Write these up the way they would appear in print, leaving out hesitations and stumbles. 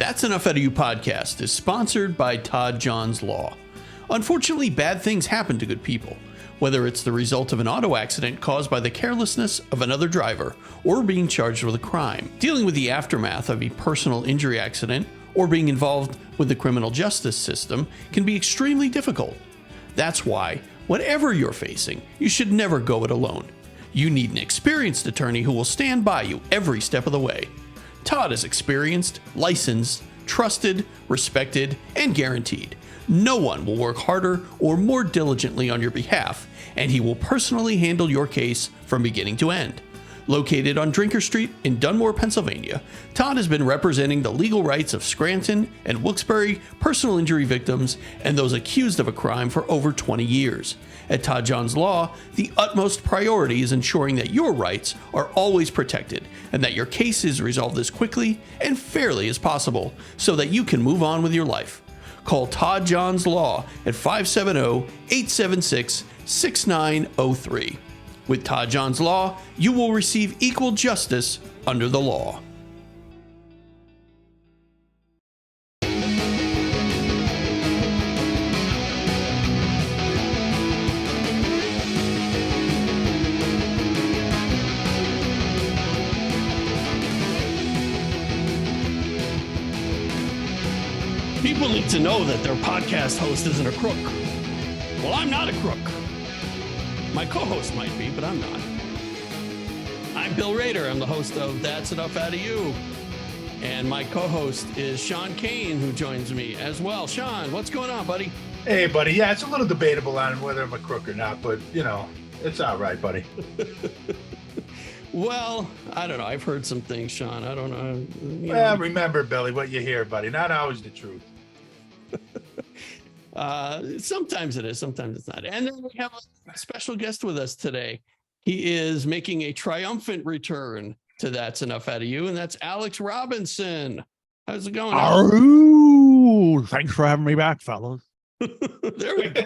That's Enough Out of You podcast is sponsored by Todd John's Law. Unfortunately, bad things happen to good people, whether it's the result of an auto accident caused by the carelessness of another driver or being charged with a crime. Dealing with the aftermath of a personal injury accident or being involved with the criminal justice system can be extremely difficult. That's why, whatever you're facing, you should never go it alone. You need an experienced attorney who will stand by you every step of the way. Todd is experienced, licensed, trusted, respected, and guaranteed. No one will work harder or more diligently on your behalf, and he will personally handle your case from beginning to end. Located on Drinker Street in Dunmore, Pennsylvania, Todd has been representing the legal rights of Scranton and Wilkes-Barre personal injury victims and those accused of a crime for over 20 years. At Todd John's Law, the utmost priority is ensuring that your rights are always protected and that your case is resolved as quickly and fairly as possible so that you can move on with your life. Call Todd John's Law at 570-876-6903. With Todd John's Law, you will receive equal justice under the law. People need to know that their podcast host isn't a crook. Well, I'm not a crook. My co-host might be, but I'm not. I'm Bill Rader. I'm the host of That's Enough Out of You. And my co-host is Sean Kane, who joins me as well. Sean, what's going on, buddy? Hey, buddy. Yeah, it's a little debatable on whether I'm a crook or not, but, you know, it's all right, buddy. Well, I don't know. I've heard some things, Sean. I don't know. Well, remember, Billy, what you hear, buddy. Not always the truth. Sometimes it is, sometimes it's not. And then we have a special guest with us today. He is making a triumphant return to That's Enough Out of You, and that's Alex Robinson. How's it going? Aroo! Thanks for having me back, fellas. There we go.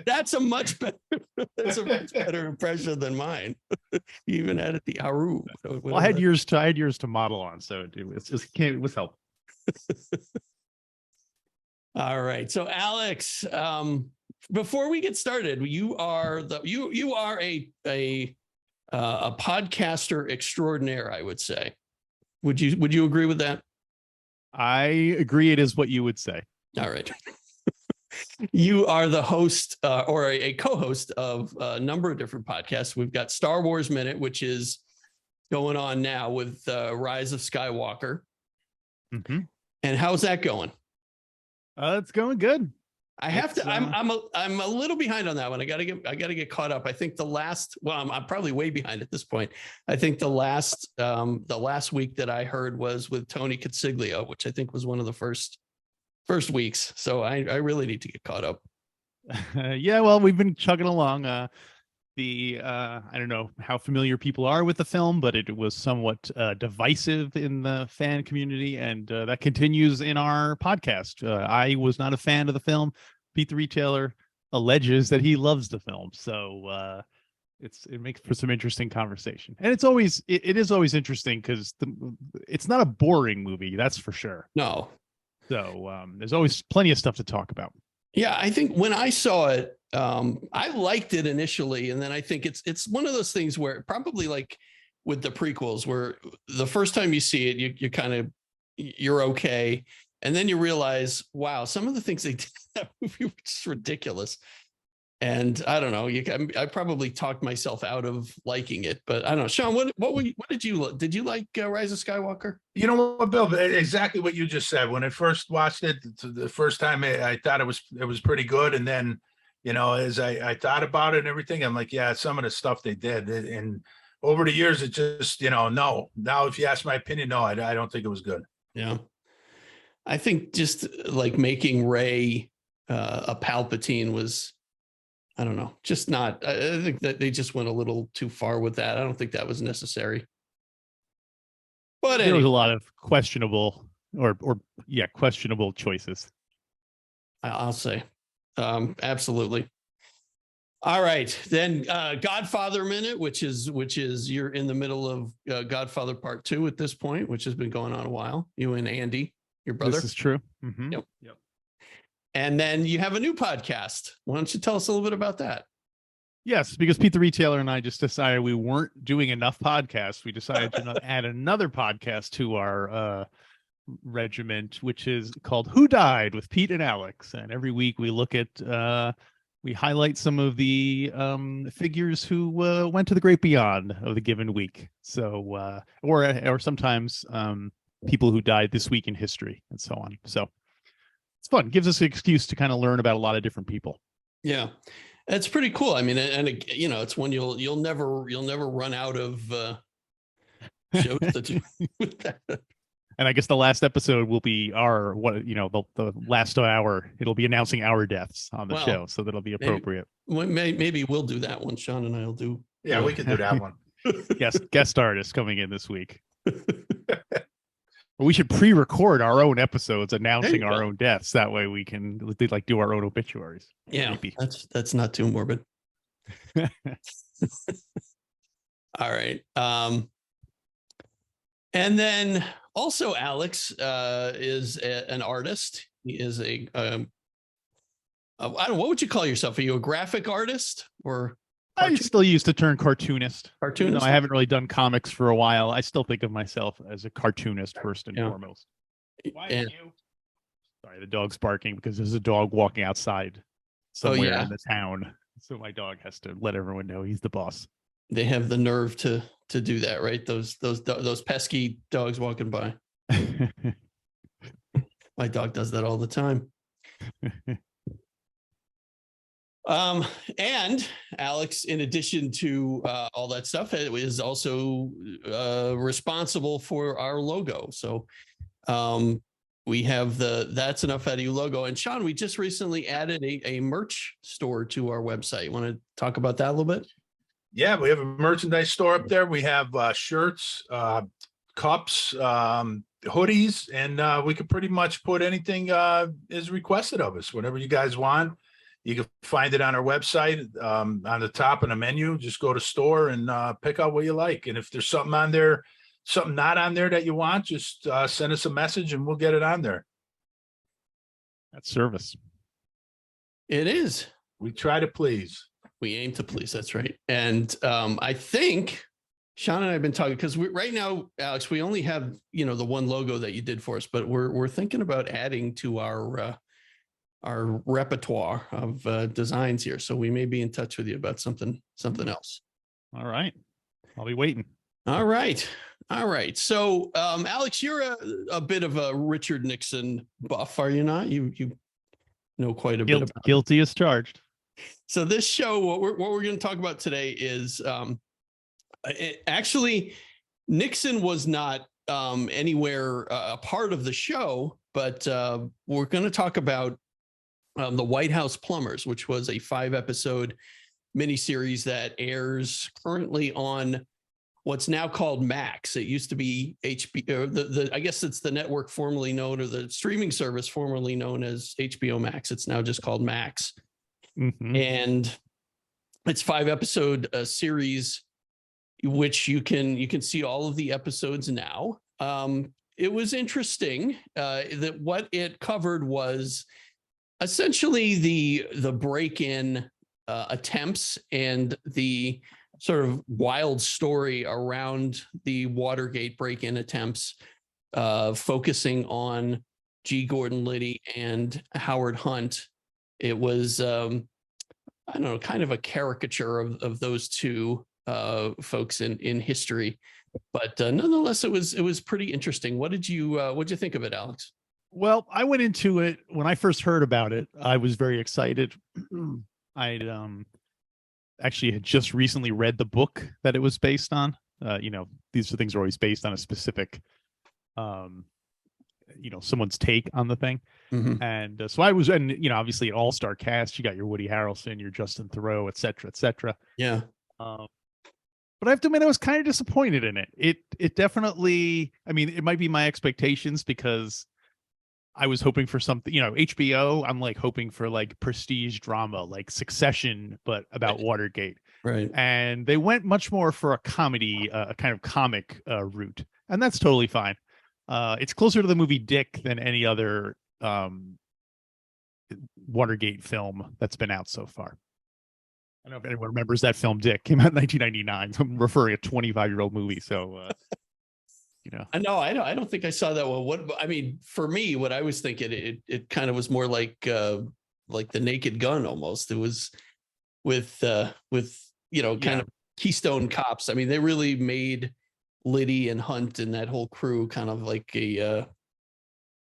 That's a much better impression than mine. You even added the Aru. Well, I had years to model on, so it was helpful. All right. So Alex, before we get started, you are a podcaster extraordinaire, I would say. Would you agree with that? I agree. It is what you would say. All right. You are the host or a co-host of a number of different podcasts. We've got Star Wars Minute, which is going on now with Rise of Skywalker. Mm-hmm. And how's that going? It's going good. I'm a little behind on that one. I gotta get caught up. I think I'm probably way behind at this point. I think the last week that I heard was with Tony Consiglio, which I think was one of the first weeks. So I really need to get caught up. Yeah, well, we've been chugging along. I don't know how familiar people are with the film, but it was somewhat divisive in the fan community, and that continues in our podcast. I was not a fan of the film. Pete the Retailer alleges that he loves the film, so it makes for some interesting conversation. And it is always interesting because it's not a boring movie, that's for sure. No. So there's always plenty of stuff to talk about. Yeah, I think when I saw it, I liked it initially, and then I think it's one of those things where probably like with the prequels, where the first time you see it, you're okay, and then you realize, wow, some of the things they did in that movie were just ridiculous. And I don't know, I probably talked myself out of liking it, but I don't know. Sean, what did you like Rise of Skywalker? You know what, Bill? Exactly what you just said. When I first watched it, the first time, I thought it was pretty good, and then, you know, as I thought about it and everything, I'm like, yeah, some of the stuff they did, and over the years, it just, you know, no. Now, if you ask my opinion, no, I don't think it was good. Yeah, I think just like making Rey a Palpatine was, I don't know, just not. I think that they just went a little too far with that. I don't think that was necessary. But there was a lot of questionable questionable choices. I'll say, absolutely. All right, then Godfather Minute, which is you're in the middle of Godfather Part 2 at this point, which has been going on a while. You and Andy. your brother. This is true. Mm-hmm. Yep. And then you have a new podcast. Why don't you tell us a little bit about that? Yes, because Pete the Retailer and I just decided we weren't doing enough podcasts. We decided to not add another podcast to our regiment, which is called Who Died with Pete and Alex. And every week we look at, we highlight some of the figures who went to the great beyond of the given week. So, or sometimes people who died this week in history and so on. So it's fun. Gives us an excuse to kind of learn about a lot of different people. Yeah. It's pretty cool. I mean, and you know, it's one you'll never run out of shows to do with that. And I guess the last episode will be our the last hour. It'll be announcing our deaths on the show, so that'll be appropriate. Maybe we'll do that one. Sean and I'll do. Yeah, we can do that one. Guest artist coming in this week. We should pre-record our own episodes announcing our own deaths. That way we can do our own obituaries. Yeah, maybe. That's not too morbid. All right. And then also Alex is an artist. He is I don't know, what would you call yourself? Are you a graphic artist or? I still use the term cartoonist. Cartoonist. I haven't really done comics for a while. I still think of myself as a cartoonist first and foremost. Sorry, the dog's barking because there's a dog walking outside somewhere in the town. So my dog has to let everyone know he's the boss. They have the nerve to do that, right? Those pesky dogs walking by. My dog does that all the time. And Alex, in addition to all that stuff, is also responsible for our logo. So we have That's Enough Out of You logo. And Sean, we just recently added a merch store to our website. You want to talk about that a little bit? Yeah, we have a merchandise store up there. We have shirts, cups, hoodies, and we can pretty much put anything is requested of us, whatever you guys want. You can find it on our website on the top of the menu. Just go to store and pick out what you like. And if there's something on there, something not on there that you want, just send us a message and we'll get it on there. That's service. It is. We try to please. We aim to please. That's right. And I think Sean and I have been talking because right now, Alex, we only have, the one logo that you did for us, but we're thinking about adding to our repertoire of designs here. So we may be in touch with you about something else. All right. I'll be waiting. All right. So, Alex, you're a bit of a Richard Nixon buff, are you not? You know quite a bit about guilty as charged. So this show, what we're going to talk about today is actually Nixon was not anywhere a part of the show, but we're going to talk about the White House Plumbers, which was a 5-episode miniseries that airs currently on what's now called Max. It used to be HBO. I guess it's the network formerly known, or the streaming service formerly known as HBO Max. It's now just called Max. Mm-hmm. And it's 5-episode series, which you can see all of the episodes now. It was interesting that what it covered was essentially the break-in attempts and the sort of wild story around the Watergate break-in attempts, focusing on G. Gordon Liddy and Howard Hunt. It was, I don't know, kind of a caricature of those two folks in history, but nonetheless, it was pretty interesting. What'd you think of it, Alex? Well, I went into it when I first heard about it. I was very excited. I'd actually had just recently read the book that it was based on. These things are always based on a specific, someone's take on the thing. Mm-hmm. And so I was, and obviously an all-star cast. You got your Woody Harrelson, your Justin Theroux, et cetera, et cetera. Yeah. But I have to admit, I was kind of disappointed in it. It definitely, it might be my expectations because I was hoping for something, HBO, I'm like hoping for like prestige drama, like Succession, but about Watergate. Right. And they went much more for a comedy, a kind of comic route. And that's totally fine. It's closer to the movie Dick than any other Watergate film that's been out so far. I don't know if anyone remembers that film. Dick came out in 1999. So I'm referring a 25-year-old movie. So, I know. I don't think I saw that one. What I mean, for me, what I was thinking, it kind of was more like The Naked Gun almost. It was with kind of Keystone Cops. I mean, they really made Liddy and Hunt and that whole crew kind of like a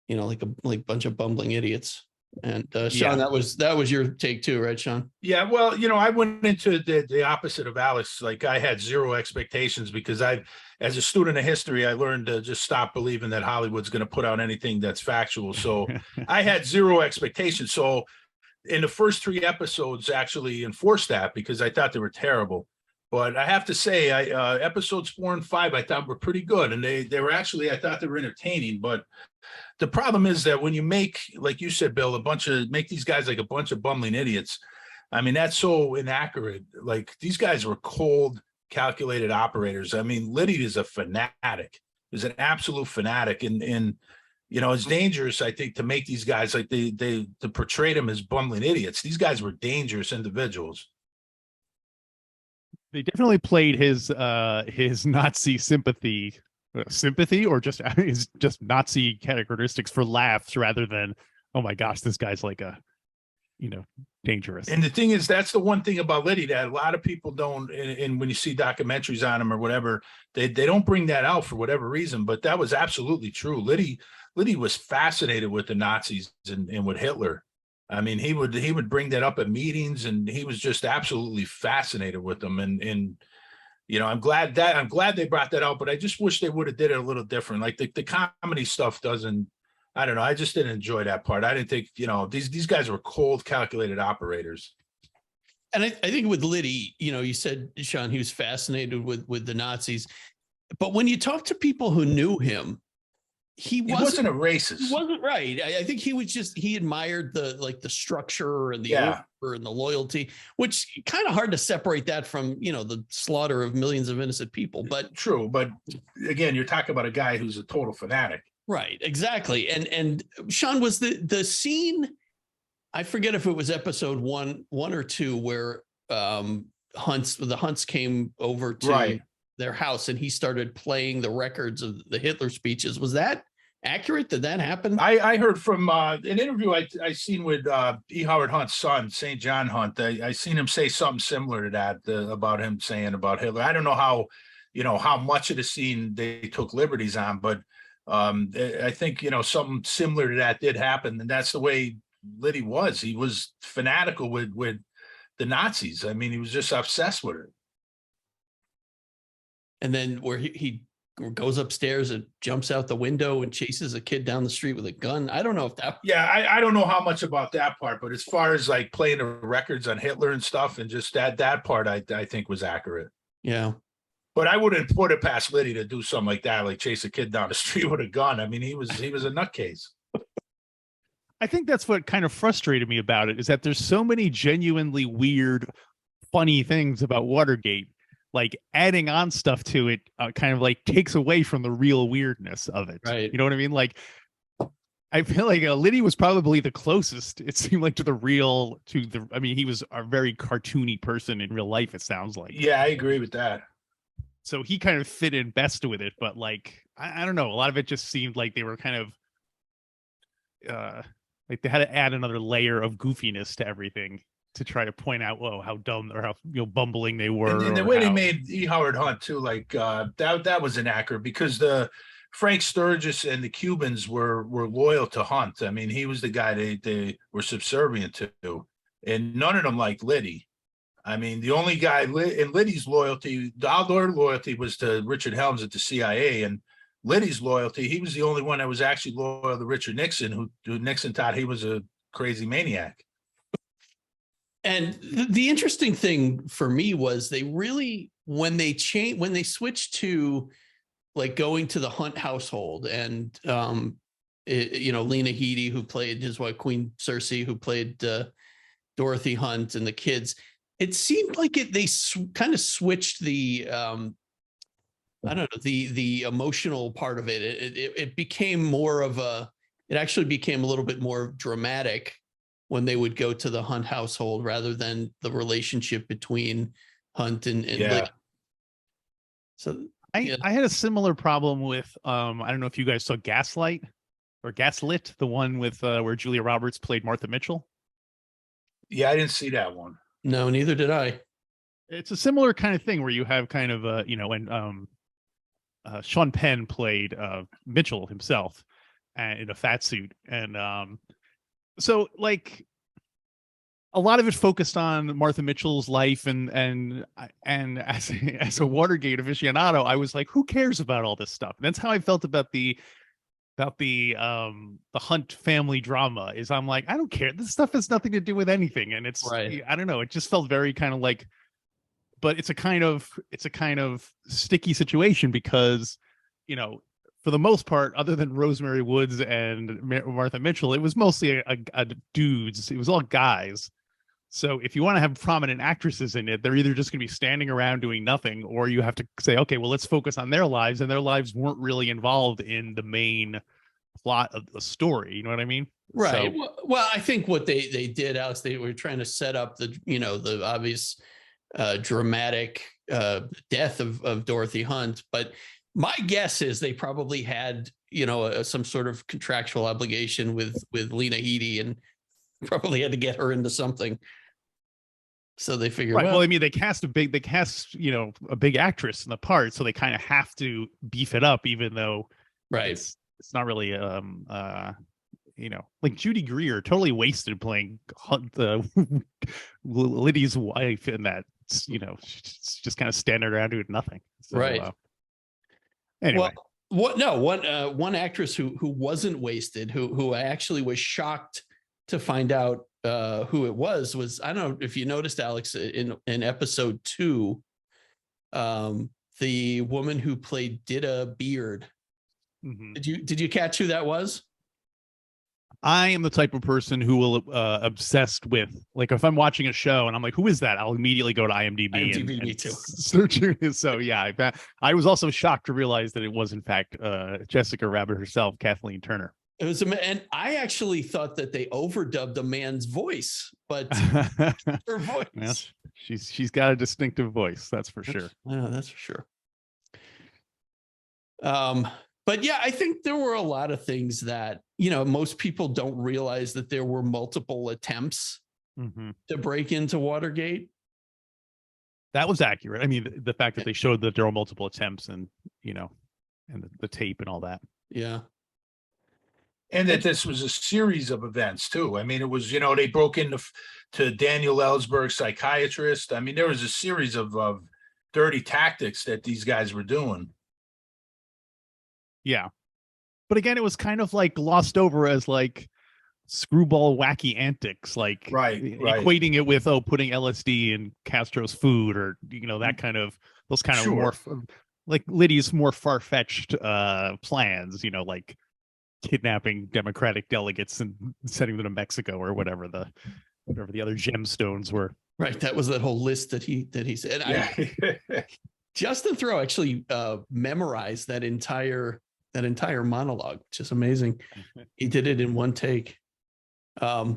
bunch of bumbling idiots. And Sean, that was your take too, right, Sean? Yeah, well, I went into the opposite of Alex. Like, I had zero expectations because as a student of history, I learned to just stop believing that Hollywood's going to put out anything that's factual. So I had zero expectations. So in the first 3 episodes, actually enforced that because I thought they were terrible. But I have to say, episodes 4 and 5, I thought were pretty good, and they were actually, I thought they were entertaining. But the problem is that when you make, like you said, Bill, make these guys like a bunch of bumbling idiots. I mean, that's so inaccurate. Like, these guys were cold, calculated operators. I mean, Liddy is a fanatic. Is an absolute fanatic, and it's dangerous, I think, to make these guys like to portray them as bumbling idiots. These guys were dangerous individuals. They definitely played his Nazi sympathy or just his Nazi characteristics for laughs rather than, oh my gosh, this guy's like dangerous. And the thing is, that's the one thing about Liddy that a lot of people don't, and when you see documentaries on him or whatever, they don't bring that out for whatever reason, but that was absolutely true. Liddy was fascinated with the Nazis and with Hitler. I mean, he would bring that up at meetings, and he was just absolutely fascinated with them. And I'm glad they brought that out, but I just wish they would have did it a little different. Like the comedy stuff doesn't, I don't know. I just didn't enjoy that part. I didn't think, these guys were cold, calculated operators. And I think with Liddy, you said, Sean, he was fascinated with the Nazis, but when you talk to people who knew him, he wasn't a racist. He wasn't, right. I think he admired the structure and the order and the loyalty, which kind of hard to separate that from, the slaughter of millions of innocent people. But true. But again, you're talking about a guy who's a total fanatic. Right. Exactly. And Sean, was the scene, I forget if it was episode one or 2, where the Hunts came over to their house and he started playing the records of the Hitler speeches. Was that accurate? Did that happen? I heard from an interview I seen with E. Howard Hunt's son, St. John Hunt. I seen him say something similar to that about him saying about Hitler. I don't know how much of the scene they took liberties on, but I think, something similar to that did happen. And that's the way Liddy was. He was fanatical with the Nazis. I mean, he was just obsessed with it. And then where he goes upstairs and jumps out the window and chases a kid down the street with a gun. I don't know if that. Yeah, I don't know how much about that part, but as far as like playing the records on Hitler and stuff, and just that part, I think was accurate. Yeah. But I wouldn't put it past Liddy to do something like that, like chase a kid down the street with a gun. I mean, he was a nutcase. I think that's what kind of frustrated me about it, is that there's so many genuinely weird, funny things about Watergate. Like, adding on stuff to it kind of like takes away from the real weirdness of it. Right. You know what I mean? Like, I feel like Liddy was probably the closest, it seemed like, I mean, he was a very cartoony person in real life, it sounds like. Yeah, I agree with that. So he kind of fit in best with it, but like, I don't know. A lot of it just seemed like they were kind of like they had to add another layer of goofiness to everything to try to point out, whoa, how dumb or how bumbling they were. And the way they made E. Howard Hunt too, like that was inaccurate, because the Frank Sturgis and the Cubans were loyal to Hunt. I mean, he was the guy they were subservient to, and none of them liked Liddy. I mean, the only guy in Liddy's loyalty, their loyalty was to Richard Helms at the CIA, and Liddy's loyalty, he was the only one that was actually loyal to Richard Nixon, who Nixon thought he was a crazy maniac. And the interesting thing for me was they really, when they switched to like going to the Hunt household, and Lena Headey, who played his wife, Queen Cersei, who played Dorothy Hunt, and the kids, it seemed like they kind of switched the I don't know, the emotional part of it became more of it actually became a little bit more dramatic when they would go to the Hunt household rather than the relationship between Hunt and Liddy. So I had a similar problem with I don't know if you guys saw Gaslight or Gaslit, the one with where Julia Roberts played Martha Mitchell. Yeah, I didn't see that one. No, neither did I. It's a similar kind of thing where you have kind of when Sean Penn played Mitchell himself in a fat suit, and so like a lot of it focused on Martha Mitchell's life, and as a Watergate aficionado, I was like, who cares about all this stuff? And that's how I felt about the Hunt family drama. Is I'm like, I don't care. This stuff has nothing to do with anything, and it's Right. I don't know. It just felt very kind of like, but it's a kind of sticky situation because, for the most part, other than Rosemary Woods and Martha Mitchell, it was mostly a dudes. It was all guys. So if you want to have prominent actresses in it, they're either just going to be standing around doing nothing, or you have to say, okay, well, let's focus on their lives, and their lives weren't really involved in the main plot of the story. You know what I mean? Right. So, Well, I think what they did, Alex, they were trying to set up the obvious dramatic death of Dorothy Hunt. But my guess is they probably had, some sort of contractual obligation with Lena Headey, and probably had to get her into something. So they figure, right. Well, I mean, they cast a big actress in the part, so they kind of have to beef it up, even though it's not really like Judy Greer totally wasted playing Liddy's wife in that. She's just kind of standing around doing nothing. So, right. Anyway. Well, one actress who wasn't wasted, who I actually was shocked to find out who it was I don't know if you noticed, Alex, in episode 2, the woman who played Dita Beard. Mm-hmm. Did you catch who that was? I am the type of person who will obsessed with, like, if I'm watching a show and I'm like, who is that? I'll immediately go to IMDb and me too. Search it. So yeah, I was also shocked to realize that it was in fact Jessica Rabbit herself, Kathleen Turner. It was, and I actually thought that they overdubbed a man's voice, but her voice. Well, she's got a distinctive voice, that's for sure. Yeah, that's for sure. But yeah, I think there were a lot of things that, most people don't realize that there were multiple attempts to break into Watergate. That was accurate. I mean, the fact that they showed that there were multiple attempts and, and the tape and all that. Yeah. And that this was a series of events too. I mean, it was, they broke into to Daniel Ellsberg's psychiatrist. I mean, there was a series of dirty tactics that these guys were doing. Yeah. But again, it was kind of like glossed over as like screwball wacky antics, like equating it with putting LSD in Castro's food, or that kind of those kind of more like Liddy's more far-fetched plans, like kidnapping Democratic delegates and sending them to Mexico or whatever the other gemstones were. Right, that was that whole list that he said. Yeah. Justin Theroux actually memorized that entire monologue, which is amazing. He did it in one take. I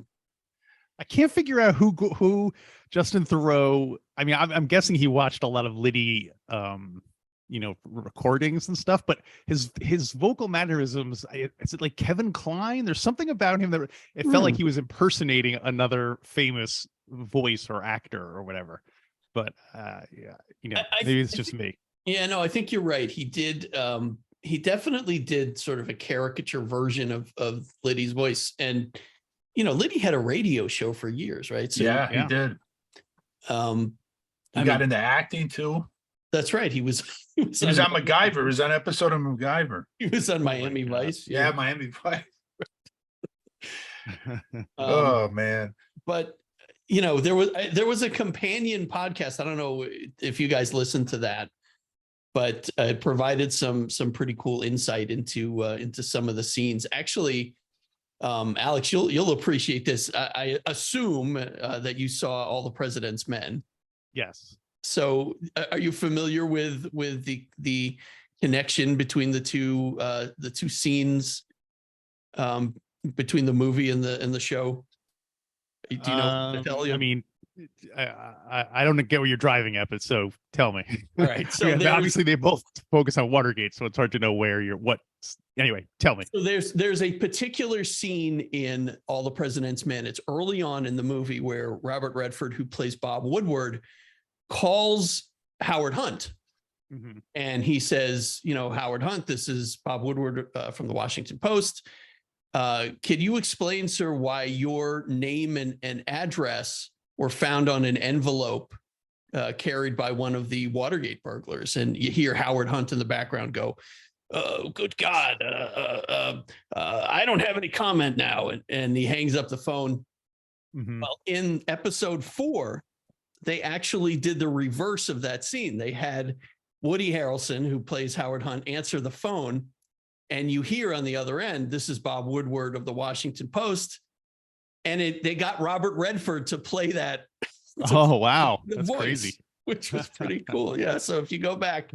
can't figure out who Justin Theroux. I mean, I'm guessing he watched a lot of Liddy, recordings and stuff. But his vocal mannerisms, is it like Kevin Kline? There's something about him that it felt like he was impersonating another famous voice or actor or whatever. But maybe it's just me. Yeah, no, I think you're right. He did. He definitely did sort of a caricature version of Liddy's voice. And, Liddy had a radio show for years, right? So yeah, he did. He got into acting too. That's right. He was on MacGyver. He was on an episode of MacGyver. He was on Miami Vice. Yeah, Miami Vice. Oh man. But there was a companion podcast. I don't know if you guys listened to that, but it provided some pretty cool insight into some of the scenes. Actually, Alex, you'll appreciate this. I assume that you saw All the President's Men. Yes. So are you familiar with the connection between the two scenes, between the movie and the show? Do you know what to tell you? I mean, I don't get where you're driving at, but so tell me. All right. So Yeah, obviously they both focus on Watergate, so it's hard to know where you're what. Anyway, tell me. So there's a particular scene in All the President's Men. It's early on in the movie where Robert Redford, who plays Bob Woodward, calls Howard Hunt. Mm-hmm. And he says, Howard Hunt, this is Bob Woodward from the Washington Post. Can you explain, sir, why your name and address were found on an envelope carried by one of the Watergate burglars? And you hear Howard Hunt in the background go, "Oh, good God, I don't have any comment now." And he hangs up the phone. Mm-hmm. Well, in episode 4, they actually did the reverse of that scene. They had Woody Harrelson, who plays Howard Hunt, answer the phone. And you hear on the other end, this is Bob Woodward of the Washington Post. And they got Robert Redford to play that. Oh, wow. That's voice, crazy. Which was pretty cool. Yeah. So if you go back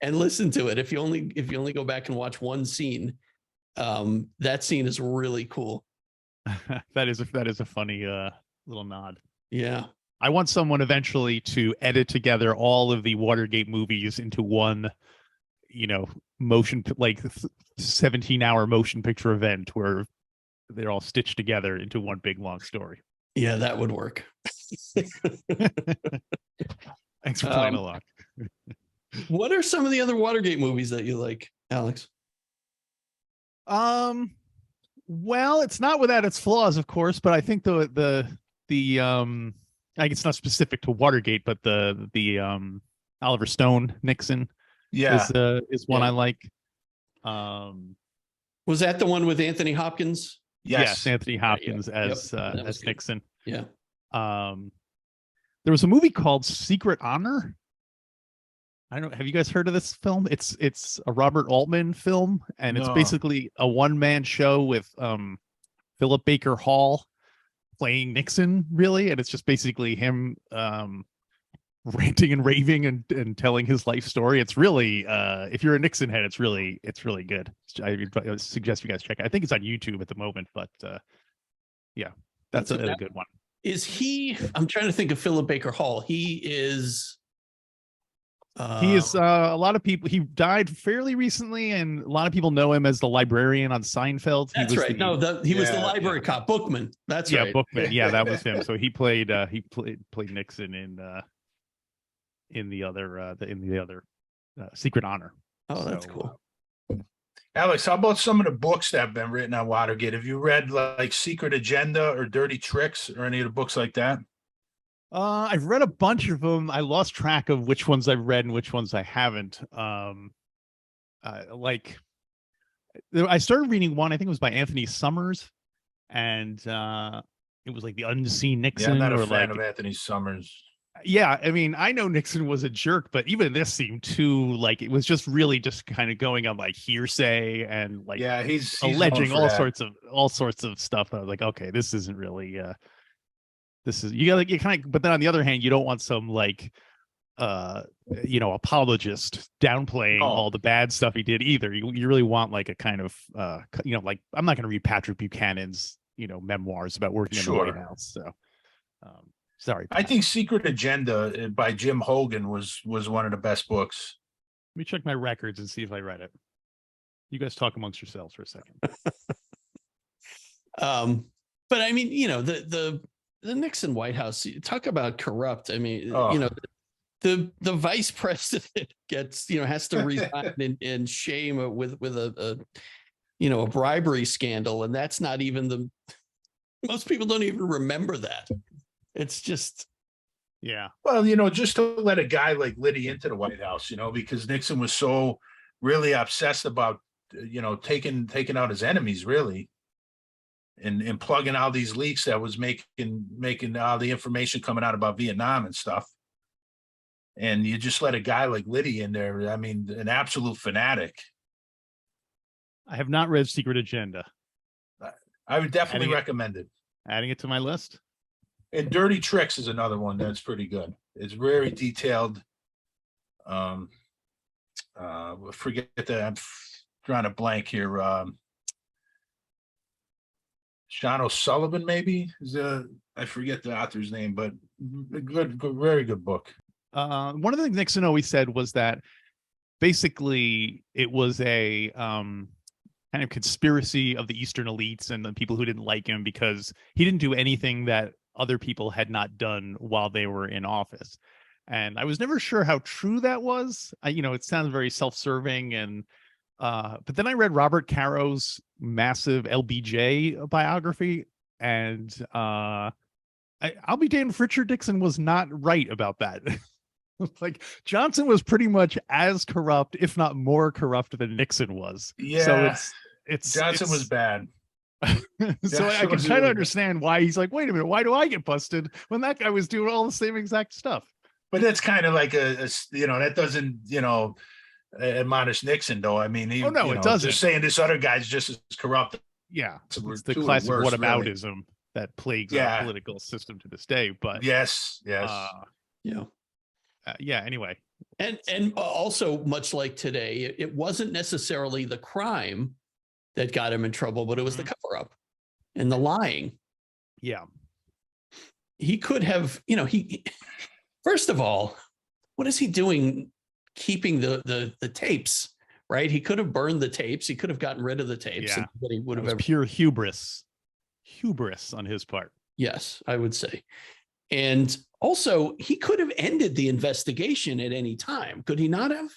and listen to it, if you only go back and watch one scene, that scene is really cool. that is a funny little nod. Yeah. I want someone eventually to edit together all of the Watergate movies into one, motion, like 17-hour motion picture event where they're all stitched together into one big long story. Yeah, that would work. Thanks for playing along. What are some of the other Watergate movies that you like, Alex? Well, it's not without its flaws, of course, but I think the like it's not specific to Watergate, but the Oliver Stone Nixon is one I like. Was that the one with Anthony Hopkins? Yes, Anthony Hopkins as Nixon. Yeah. There was a movie called Secret Honor. I don't know. Have you guys heard of this film? It's a Robert Altman film, and it's basically a one-man show with Philip Baker Hall playing Nixon, really, and it's just basically him ranting and raving and telling his life story. It's really if you're a Nixon head, it's really good. I suggest you guys check it. I think it's on YouTube at the moment, but yeah, that's a good one. Is he? I'm trying to think of Philip Baker Hall. He is a lot of people. He died fairly recently, and a lot of people know him as the librarian on Seinfeld. That's right. He was the library cop, Bookman. That's right. Yeah, Bookman. Yeah, that was him. So he played Nixon in the other Secret Honor. Oh, that's cool. Alex, how about some of the books that have been written on Watergate? Have you read like Secret Agenda or Dirty Tricks or any of the books like that? I've read a bunch of them. I lost track of which ones I've read and which ones I haven't. Like I started reading one, I think it was by Anthony Summers, and it was like the Unseen Nixon. Yeah, I'm not a fan of Anthony Summers. Yeah, I mean, I know Nixon was a jerk, but even this seemed too like it was just really just kind of going on like hearsay and like he's alleging all sorts of stuff. I was like, okay, this isn't really this is you kind of, but then on the other hand, you don't want some like apologist downplaying all the bad stuff he did either. You really want like a kind of like I'm not going to read Patrick Buchanan's memoirs about working in the White House. So sorry. I think Secret Agenda by Jim Hogan was one of the best books. Let me check my records and see if I read it. You guys talk amongst yourselves for a second. But I mean, the Nixon White House, talk about corrupt. I mean, the vice president gets, has to resign in shame with a bribery scandal. And that's not even most people don't even remember that. It's just. Yeah. Well, just to let a guy like Liddy into the White House, because Nixon was so really obsessed about, taking out his enemies, really. And plugging all these leaks that was making all the information coming out about Vietnam and stuff. And you just let a guy like Liddy in there. I mean, an absolute fanatic. I have not read Secret Agenda. I would definitely recommend it. Adding it to my list. And Dirty Tricks is another one that's pretty good. It's very detailed. Forget that. I'm drawing a blank here. Sean O'Sullivan, maybe is I forget the author's name, but good, very good book. One of the things Nixon always said was that basically it was a kind of conspiracy of the Eastern elites and the people who didn't like him because he didn't do anything that other people had not done while they were in office. And I was never sure how true that was. It sounds very self-serving, and but then I read Robert Caro's massive LBJ biography, and I'll be damned if Richard Nixon was not right about that. Like, Johnson was pretty much as corrupt, if not more corrupt, than Nixon was. Yeah. So it's Johnson was bad. So I can kind of understand why he's like, wait a minute, why do I get busted when that guy was doing all the same exact stuff? But that's kind of like that doesn't, admonish Nixon, though. I mean, it doesn't. Just saying this other guy's just as corrupt. Yeah, So it's the classic whataboutism that plagues our political system to this day. But yes. Anyway, and also much like today, it wasn't necessarily the crime that got him in trouble, but it was the cover-up and the lying. Yeah, he could have, he first of all, what is he doing keeping the tapes, right? He could have burned the tapes. He could have gotten rid of the tapes. Yeah. And nobody would have pure hubris on his part. Yes, I would say. And also, he could have ended the investigation at any time. Could he not have?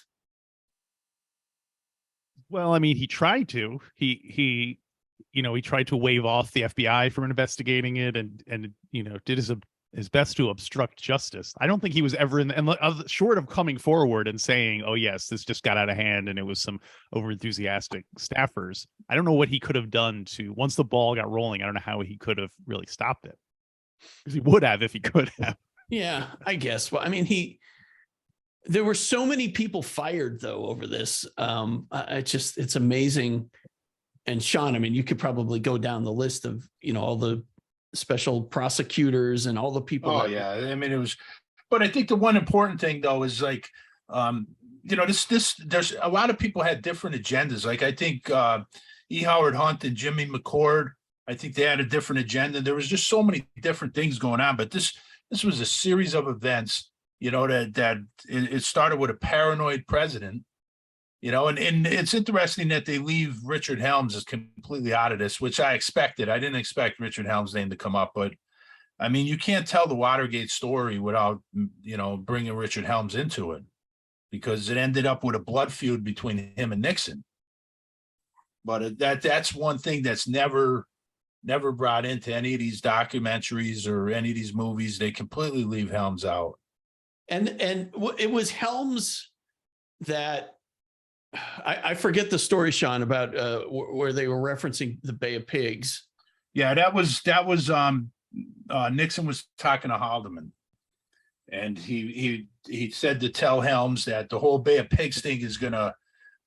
Well, I mean, he tried to. He tried to wave off the FBI from investigating it, and did his best to obstruct justice. I don't think he was ever short of coming forward and saying, "Oh yes, this just got out of hand and it was some overenthusiastic staffers." I don't know what he could have done once the ball got rolling. I don't know how he could have really stopped it, because he would have if he could have. Yeah, I guess. Well, I mean, there were so many people fired though over this. It's amazing. And Sean, I mean, you could probably go down the list of, all the special prosecutors and all the people. Oh yeah. I mean, it was, but I think the one important thing though is like, there's a lot of people had different agendas. Like I think E. Howard Hunt and Jimmy McCord, I think they had a different agenda. There was just so many different things going on, but this was a series of events, that it started with a paranoid president, and it's interesting that they leave Richard Helms as completely out of this, which I expected. I didn't expect Richard Helms' name to come up, but I mean, you can't tell the Watergate story without, bringing Richard Helms into it, because it ended up with a blood feud between him and Nixon. But that's one thing that's never brought into any of these documentaries or any of these movies. They completely leave Helms out. And it was Helms that I forget the story, Sean, about where they were referencing the Bay of Pigs. Yeah, that was Nixon was talking to Haldeman, and he said to tell Helms that the whole Bay of Pigs thing is going to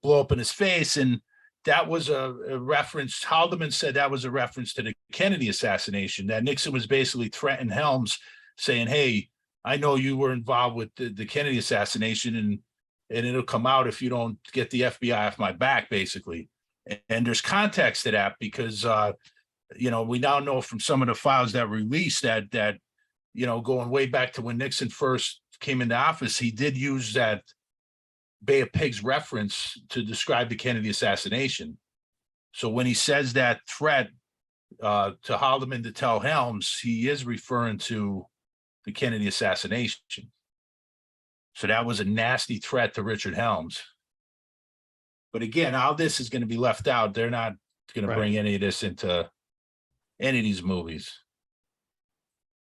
blow up in his face, and that was a reference. Haldeman said that was a reference to the Kennedy assassination, that Nixon was basically threatening Helms, saying, "Hey, I know you were involved with the Kennedy assassination, and it'll come out if you don't get the FBI off my back," basically. And there's context to that, because we now know from some of the files that were released that going way back to when Nixon first came into office, he did use that Bay of Pigs reference to describe the Kennedy assassination. So when he says that threat to Haldeman to tell Helms, he is referring to the Kennedy assassination. So that was a nasty threat to Richard Helms. But again, all this is going to be left out. They're not going to bring any of this into any of these movies.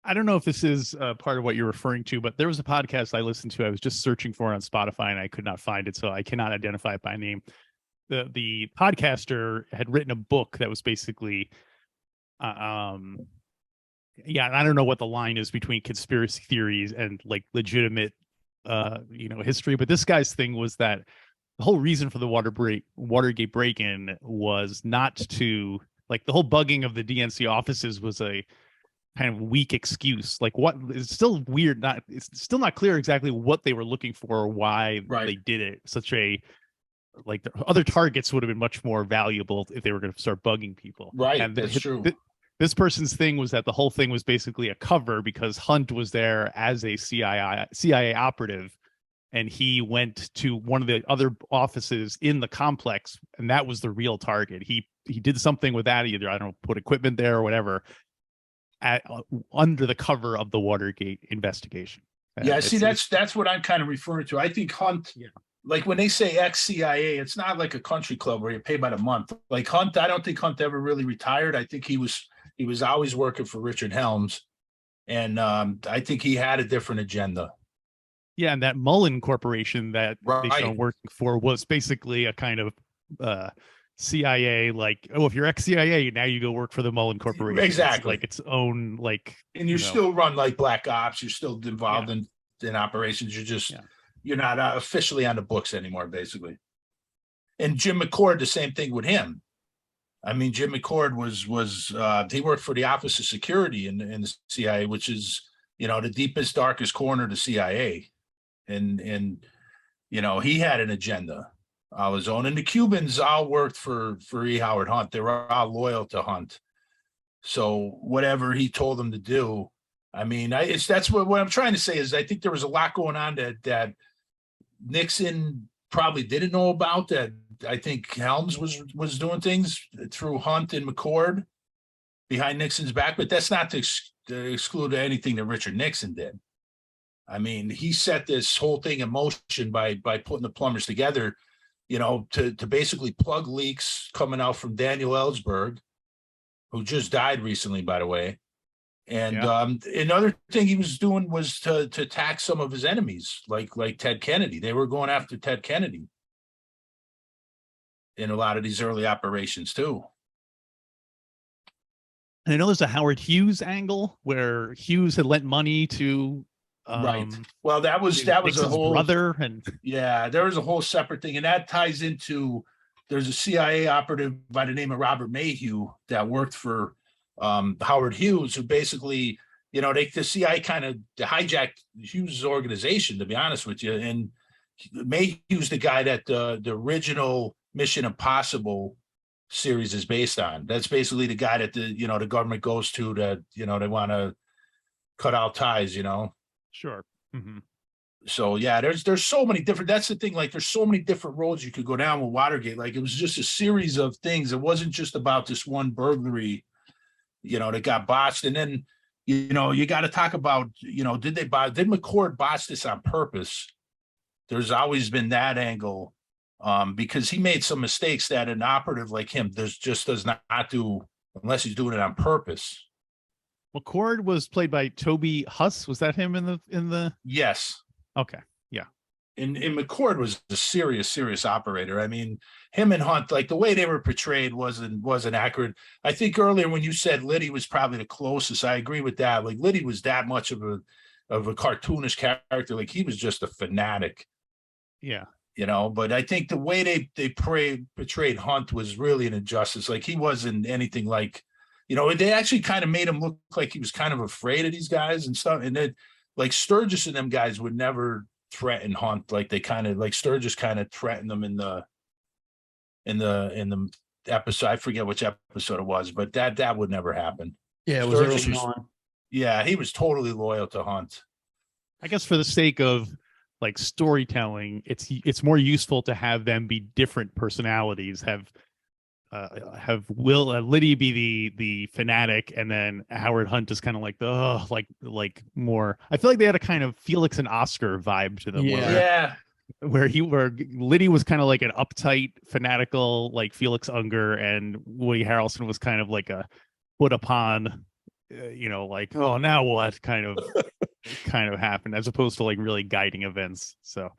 I don't know if this is part of what you're referring to, but there was a podcast I listened to. I was just searching for it on Spotify and I could not find it, so I cannot identify it by name. The podcaster had written a book that was basically, and I don't know what the line is between conspiracy theories and like legitimate, history. But this guy's thing was that the whole reason for the Watergate break-in was not to, like, the whole bugging of the DNC offices was a kind of weak excuse. Like, what it's still weird. It's still not clear exactly what they were looking for or why they did it. Such a like the other targets would have been much more valuable if they were going to start bugging people. Right, And that's true. This person's thing was that the whole thing was basically a cover because Hunt was there as a CIA operative, and he went to one of the other offices in the complex, and that was the real target. He did something with that, either I don't know, put equipment there or whatever, under the cover of the Watergate investigation. Yeah, see, that's what I'm kind of referring to. I think Hunt, like when they say ex-CIA, it's not like a country club where you pay by the month. Like Hunt, I don't think Hunt ever really retired. I think he was always working for Richard Helms, and I think he had a different agenda. Yeah, and that Mullen Corporation that they started working for was basically a kind of CIA, like, oh, if you're ex-CIA, now you go work for the Mullen Corporation. Exactly. It's like its own, like, and you still run like Black Ops. You're still involved in operations. You're just you're not officially on the books anymore, basically. And Jim McCord, the same thing with him. I mean, Jim McCord was he worked for the Office of Security in the CIA, which is, you know, the deepest, darkest corner of the CIA. And you know, he had an agenda all his own. And the Cubans all worked for E. Howard Hunt. They were all loyal to Hunt. So whatever he told them to do, I mean, that's what I'm trying to say is I think there was a lot going on that Nixon probably didn't know about, that I think Helms was doing things through Hunt and McCord behind Nixon's back, but that's not to exclude anything that Richard Nixon did. I mean, he set this whole thing in motion by putting the plumbers together, you know, to basically plug leaks coming out from Daniel Ellsberg, who just died recently, by the way. And another thing he was doing was to attack some of his enemies, like Ted Kennedy. They were going after Ted Kennedy in a lot of these early operations too. And I know there's a Howard Hughes angle where Hughes had lent money to right. Well, that was Nixon's a whole brother, and there was a whole separate thing, and that ties into there's a CIA operative by the name of Robert Mayhew that worked for Howard Hughes, who basically, you know, the CIA kind of hijacked Hughes' organization, to be honest with you. And Mayhew's the guy that the original Mission Impossible series is based on. That's basically the guy that the government goes to that, you know, they want to cut out ties, you know. Sure. Mm-hmm. So yeah, there's so many different, that's the thing, like there's so many different roads you could go down with Watergate. Like it was just a series of things. It wasn't just about this one burglary, you know, that got botched. And then, you know, you got to talk about, you know, did McCord botch this on purpose? There's always been that angle, because he made some mistakes that an operative like him does not do unless he's doing it on purpose. McCord was played by Toby Huss. Was that him in the? Yes. Okay. Yeah. And McCord was a serious operator. I mean, him and Hunt, like the way they were portrayed wasn't accurate. I think earlier when you said Liddy was probably the closest, I agree with that. Like Liddy was that much of a cartoonish character. Like he was just a fanatic. Yeah. You know, but I think the way they portrayed Hunt was really an injustice. Like he wasn't anything like, you know, they actually kind of made him look like he was kind of afraid of these guys and stuff. And then like Sturgis and them guys would never threaten Hunt. Like they kind of like Sturgis kind of threatened them in the episode. I forget which episode it was, but that would never happen. Yeah, it was early on. Yeah, he was totally loyal to Hunt. I guess for the sake of like storytelling, it's more useful to have them be different personalities. Have Liddy be the fanatic, and then Howard Hunt is kind of like like more. I feel like they had a kind of Felix and Oscar vibe to them. Yeah. Where Liddy was kind of like an uptight, fanatical, like Felix Unger, and Woody Harrelson was kind of like a put upon, you know, like, oh, now what kind of happened, as opposed to like really guiding events. So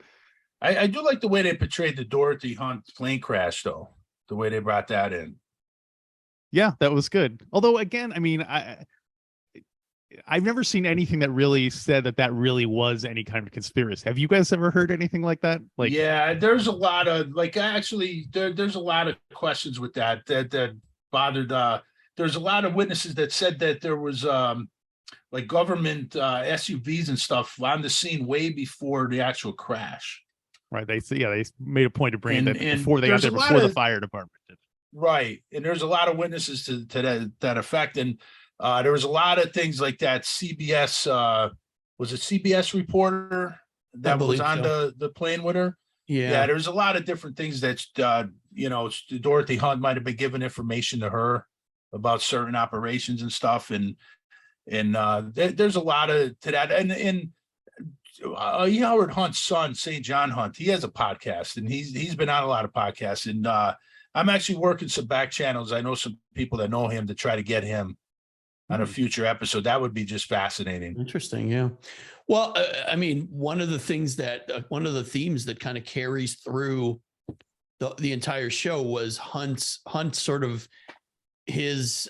I do like the way they portrayed the Dorothy Hunt plane crash, though. The way they brought that in. Yeah, that was good. Although, again, I mean, I've never seen anything that really said that really was any kind of conspiracy. Have you guys ever heard anything like that? Like, yeah, there's a lot of there's a lot of questions with that bothered. There's a lot of witnesses that said that there was like government SUVs and stuff on the scene way before the actual crash. Right. They made a point of bringing And that before they got there's there, a lot before the of fire department did. right, and there's a lot of witnesses to that effect, and there was a lot of things like that. CBS was it CBS reporter I that was believe on so. the plane with her. Yeah. Yeah, there's a lot of different things that Dorothy Hunt might have been giving information to her about certain operations and stuff, and there's a lot of to that, and Howard Hunt's son, St. John Hunt, he has a podcast, and he's been on a lot of podcasts, and I'm actually working some back channels. I know some people that know him to try to get him on a future episode. That would be just fascinating. Interesting. Yeah. Well, I mean, one of the themes that kind of carries through the entire show was Hunt's sort of his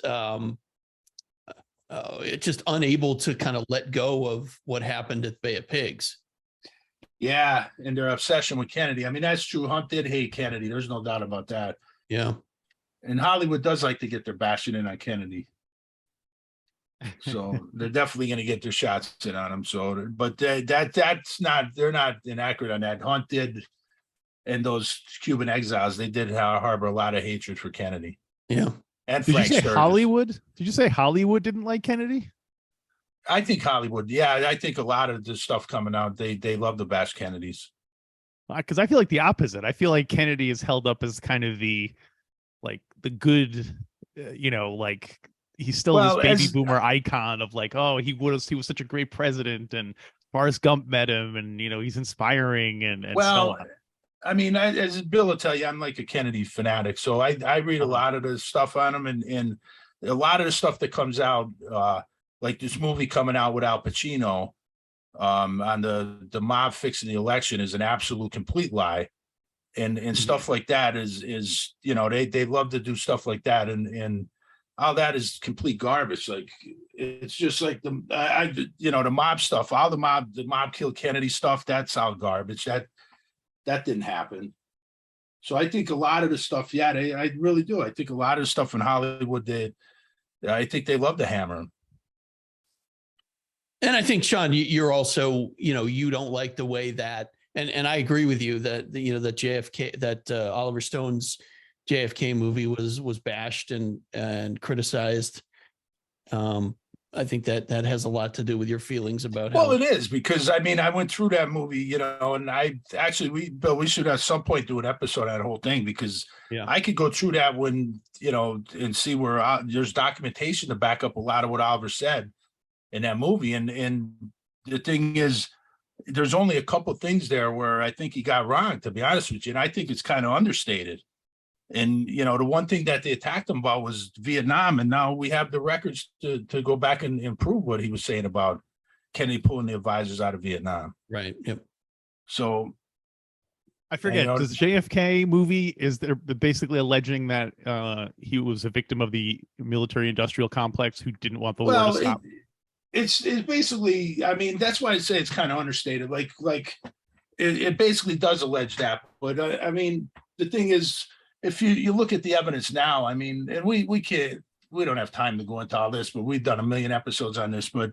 just unable to kind of let go of what happened at Bay of Pigs. Yeah, and their obsession with Kennedy. I mean, that's true. Hunt did hate Kennedy. There's no doubt about that. Yeah. And Hollywood does like to get their bashing in on Kennedy. So they're definitely going to get their shots in on him. So, but that's not, they're not inaccurate on that. Hunt did, and those Cuban exiles, they did harbor a lot of hatred for Kennedy. Yeah. And Did Frank you say Sturgis. Hollywood? Did you say Hollywood didn't like Kennedy? I think Hollywood. Yeah, I think a lot of the stuff coming out, they love the bash Kennedys. Because I feel like the opposite. I feel like Kennedy is held up as kind of the good, like he's still this baby boomer icon of like, oh, he was such a great president, and Forrest Gump met him, and he's inspiring and so on. I mean, as Bill will tell you, I'm like a Kennedy fanatic, so I read a lot of the stuff on him, and a lot of the stuff that comes out, like this movie coming out with Al Pacino on the mob fixing the election is an absolute complete lie, and stuff like that is they love to do stuff like that, and all that is complete garbage. Like it's just like the mob stuff, all the mob killed Kennedy stuff. That's all garbage. That didn't happen. So I think a lot of the stuff, yeah, I really do. I think a lot of the stuff in Hollywood, I think they love to hammer him. And I think, Sean, you're also, you don't like the way that, and I agree with you that, that JFK, that Oliver Stone's JFK movie was bashed and criticized. I think that has a lot to do with your feelings about Well, it is, because I mean, I went through that movie, and Bill, we should at some point do an episode on that whole thing, because I could go through that when, and see where there's documentation to back up a lot of what Oliver said in that movie. And the thing is, there's only a couple things there where I think he got wrong, to be honest with you. And I think it's kind of understated. And, the one thing that they attacked him about was Vietnam. And now we have the records to go back and improve what he was saying about Kennedy pulling the advisors out of Vietnam. Right. Yep. So I forget, does JFK movie, is they're basically alleging that he was a victim of the military industrial complex who didn't want the war to stop? It's basically, I mean, that's why I say it's kind of understated. Like it basically does allege that. But I mean, the thing is, if you look at the evidence now, I mean, and we don't have time to go into all this, but we've done 1 million episodes on this, but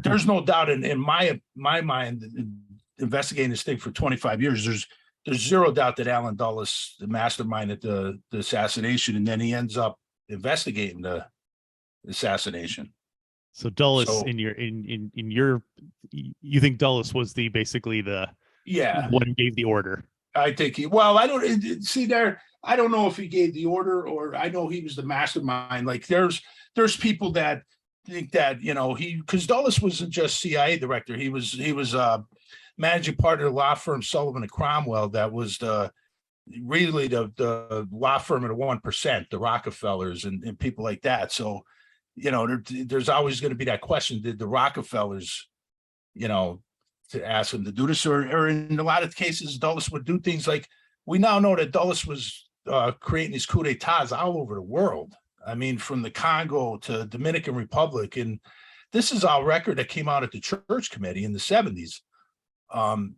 there's no doubt in my mind, investigating this thing for 25 years, there's zero doubt that Alan Dulles, the mastermind at the assassination, and then he ends up investigating the assassination. So Dulles, you think Dulles was basically the one who gave the order? I think I don't see there. I don't know if he gave the order, or I know he was the mastermind. Like there's people that think that, because Dulles wasn't just CIA director. He was managing partner of the law firm Sullivan and Cromwell. That was the law firm of the 1%, the Rockefellers and people like that. So, there's always going to be that question: did the Rockefellers, to ask him to do this, or in a lot of cases, Dulles would do things like, we now know that Dulles was creating these coups d'etats all over the world. I mean, from the Congo to Dominican Republic. And this is all record that came out at the Church Committee in the 70s. I mean,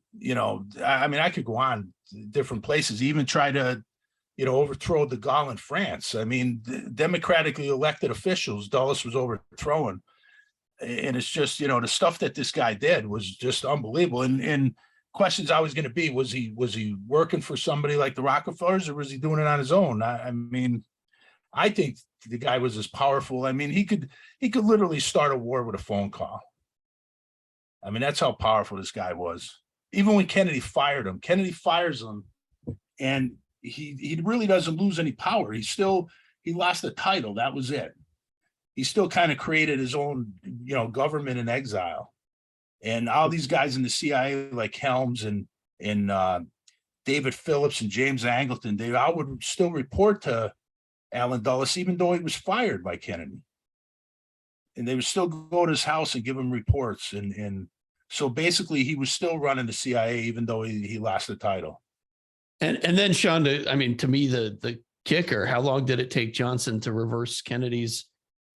I could go on different places, even try to, overthrow de Gaulle in France. I mean, democratically elected officials, Dulles was overthrowing. And it's just, the stuff that this guy did was just unbelievable. And questions always going to be, was he working for somebody like the Rockefellers, or was he doing it on his own? I mean, I think the guy was as powerful. I mean, he could literally start a war with a phone call. I mean, that's how powerful this guy was. Even when Kennedy fired him, Kennedy fires him, and he really doesn't lose any power. He lost the title. That was it. He still kind of created his own, government in exile. And all these guys in the CIA, like Helms and David Phillips and James Angleton, they all would still report to Allen Dulles, even though he was fired by Kennedy. And they would still go to his house and give him reports. And so basically he was still running the CIA, even though he lost the title. And then Sean, to me, the kicker, how long did it take Johnson to reverse Kennedy's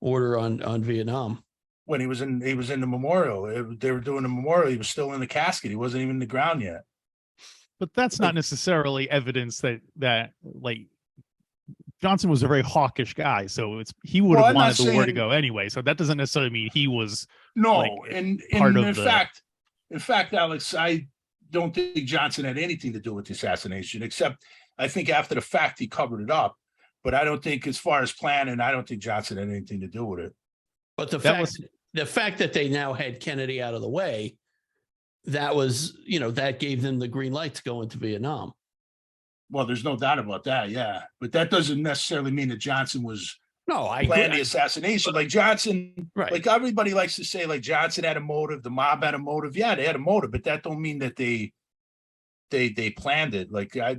order on Vietnam? When he was in the memorial, they were doing the memorial. He was still in the casket. He wasn't even in the ground yet. But that's not necessarily evidence that like Johnson was a very hawkish guy, so he would have wanted the war to go anyway. So that doesn't necessarily mean he was in fact, Alex, I don't think Johnson had anything to do with the assassination, except I think after the fact he covered it up. But I don't think, as far as planning, I don't think Johnson had anything to do with it. But the fact that they now had Kennedy out of the way, that was, that gave them the green light to go into Vietnam. Well, there's no doubt about that, yeah. But that doesn't necessarily mean that Johnson was planning the assassination. Like Johnson, right. Like everybody likes to say, like Johnson had a motive, the mob had a motive. Yeah, they had a motive, but that don't mean that they planned it. Like I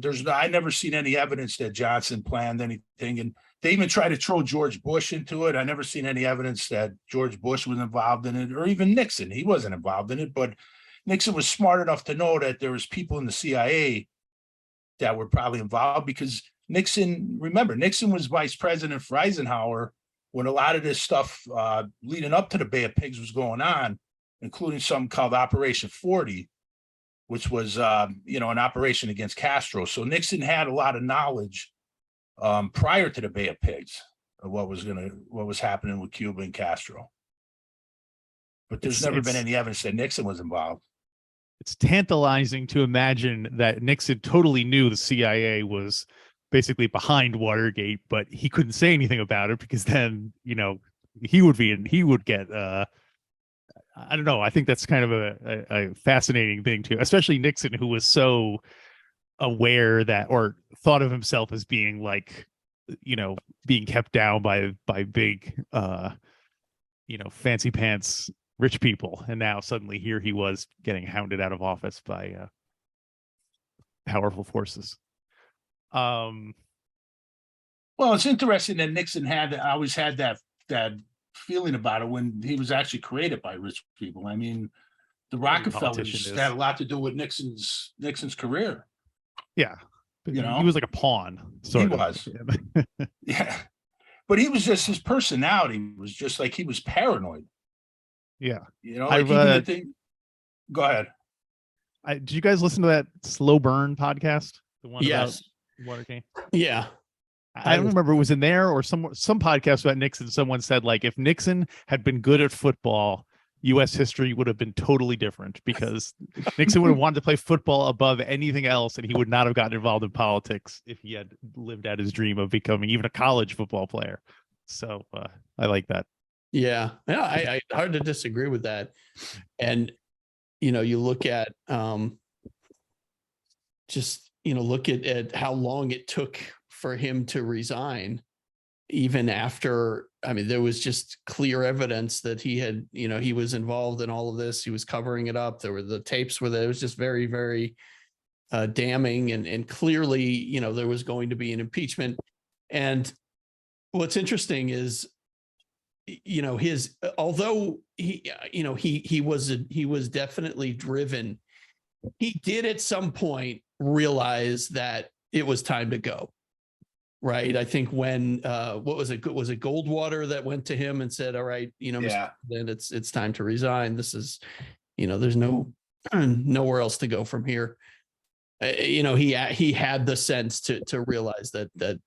never seen any evidence that Johnson planned anything. And they even tried to throw George Bush into it. I never seen any evidence that George Bush was involved in it, or even Nixon. He wasn't involved in it, but Nixon was smart enough to know that there was people in the CIA that were probably involved, because Nixon was vice president for Eisenhower when a lot of this stuff leading up to the Bay of Pigs was going on, including something called Operation 40, which was, an operation against Castro. So Nixon had a lot of knowledge prior to the Bay of Pigs of what was happening with Cuba and Castro. But there's never been any evidence that Nixon was involved. It's tantalizing to imagine that Nixon totally knew the CIA was basically behind Watergate, but he couldn't say anything about it, because then, he would get, I don't know. I think that's kind of a fascinating thing too, especially Nixon, who was so aware that, or thought of himself as being like, being kept down by big, fancy pants rich people, and now suddenly here he was getting hounded out of office by powerful forces. Well, it's interesting that Nixon always had that feeling about it when he was actually created by rich people. I mean, the Rockefellers had a lot to do with Nixon's career. Yeah, but he was like a pawn. He was. Yeah, but he was just, his personality was just like, he was paranoid. Yeah, like go ahead. Did you guys listen to that Slow Burn podcast? The one about Watergate? Yeah. I don't remember, it was in there or some podcast about Nixon. Someone said, like, if Nixon had been good at football, U.S. history would have been totally different, because Nixon would have wanted to play football above anything else, and he would not have gotten involved in politics if he had lived out his dream of becoming even a college football player. So I like that. Yeah, I hard to disagree with that. And you look at look at how long it took for him to resign, even after, there was just clear evidence that he had, he was involved in all of this. He was covering it up. There were the tapes where it was just very, very damning, and clearly, there was going to be an impeachment. And what's interesting is, although he was definitely driven, he did at some point realize that it was time to go. Right. I think when what was it? Was it Goldwater that went to him and said, all right, Mr. President, it's time to resign. This is, there's nowhere else to go from here. He had the sense to realize that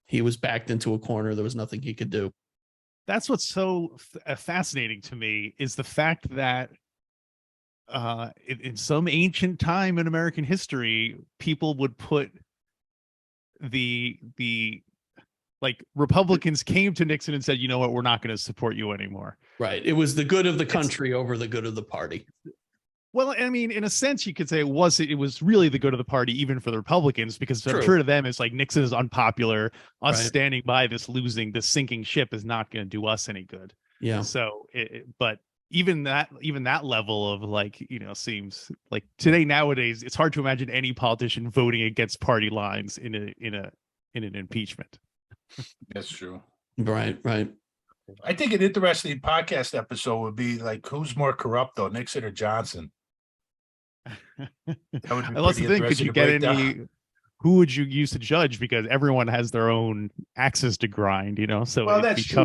he was backed into a corner. There was nothing he could do. That's what's so fascinating to me is the fact that in some ancient time in American history, people would put the like Republicans came to Nixon and said, you know what, we're not going to support you anymore. Right. It was the good of the country over the good of the party. Well, I mean, in a sense, you could say it was really the good of the party, even for the Republicans, because True. I'm sure to them, it's like Nixon is unpopular. Us Right. standing by this sinking ship is not going to do us any good. Yeah. So, but even that level of like, seems like today nowadays, it's hard to imagine any politician voting against party lines in an impeachment. That's true. Right. I think an interesting podcast episode would be like, who's more corrupt though, Nixon or Johnson? That would be That's the thing. Could you get any? Who would you use to judge? Because everyone has their own axes to grind, So well, that's true.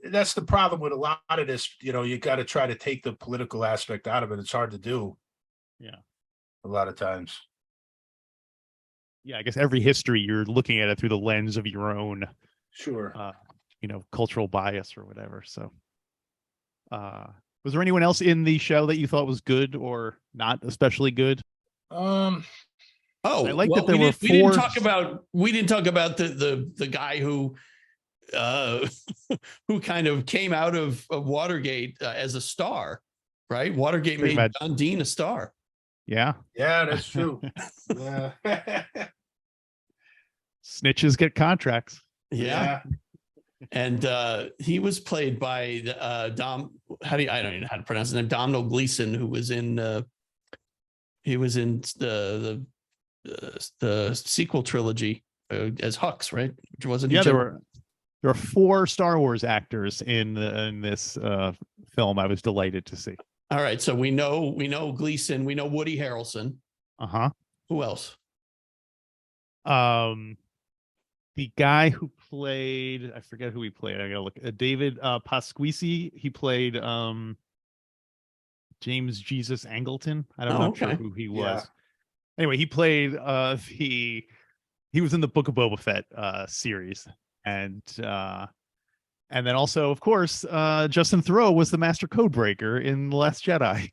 That's the problem with a lot of this. You got to try to take the political aspect out of it. It's hard to do. Yeah, a lot of times. Yeah, I guess every history you're looking at it through the lens of your own, sure, cultural bias or whatever. So, was there anyone else in the show that you thought was good or not especially good? Oh, I like that there were four. We didn't talk about the guy who who kind of came out of Watergate as a star, right? Watergate made John Dean a star. Yeah, that's true. Yeah. Snitches get contracts. Yeah. And he was played by Dom. I don't even know how to pronounce his name. Domhnall Gleeson, who was in he was in the sequel trilogy as Hux, right? Which wasn't. Yeah, there were 4 Star Wars actors in this film. I was delighted to see. All right, so we know Gleeson, we know Woody Harrelson. Who else? The guy who played, I forget who he played. I gotta look. David Pasquisi. He played James Jesus Angleton. I don't know sure who he was. Yeah. Anyway, he played he was in the Book of Boba Fett series, and then also, of course, Justin Theroux was the Master Codebreaker in The Last Jedi.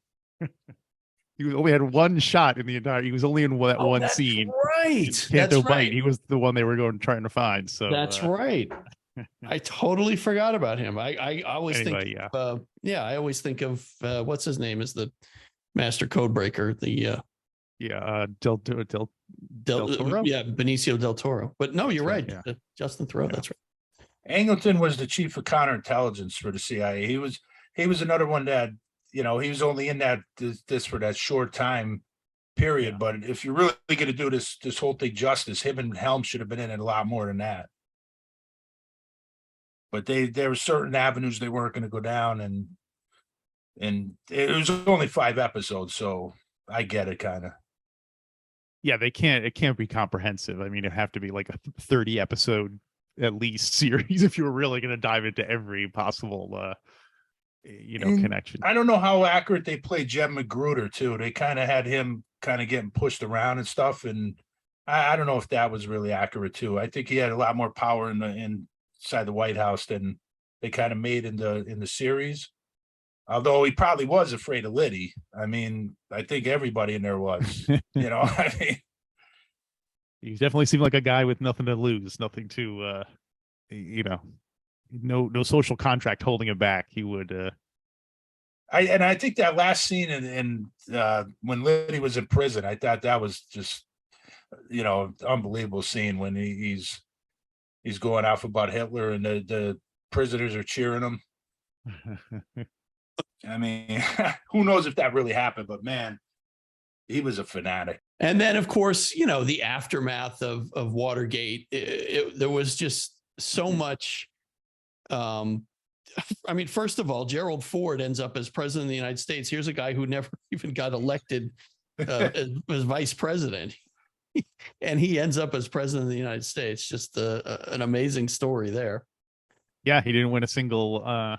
He only had one shot in the entire. He was only in that one scene. Right. Canto Bite. He was the one they were trying to find. So that's right. I totally forgot about him. I always think. I always think of what's his name is the Master Codebreaker. The Del Toro. Benicio del Toro. But no, you're right. Justin Theroux. Yeah. That's right. Angleton was the chief of counterintelligence for the CIA. He was another one that, he was only in this for that short time period. But if you're really going to do this whole thing justice, him and Helm should have been in it a lot more than that. But there were certain avenues they weren't going to go down, and it was only 5 episodes, so I get it kind of. Yeah, it can't be comprehensive. I mean, it'd have to be like a 30 episode at least series if you were really going to dive into every possible connection. I don't know how accurate they played Jeb Magruder too. They kind of had him kind of getting pushed around and stuff, and I don't know if that was really accurate too. I think he had a lot more power inside the White House than they kind of made in the series. Although he probably was afraid of Liddy. I mean, I think everybody in there was. I mean, he definitely seemed like a guy with nothing to lose, nothing to, no social contract holding him back. He would. I think that last scene in when Liddy was in prison, I thought that was just, unbelievable scene when he's going off about Hitler and the prisoners are cheering him. I mean, who knows if that really happened, but man, he was a fanatic. And then, of course, the aftermath of Watergate, there was just so much. I mean, first of all, Gerald Ford ends up as president of the United States. Here's a guy who never even got elected as vice president. And he ends up as president of the United States. Just an amazing story there. Yeah, he didn't win a single.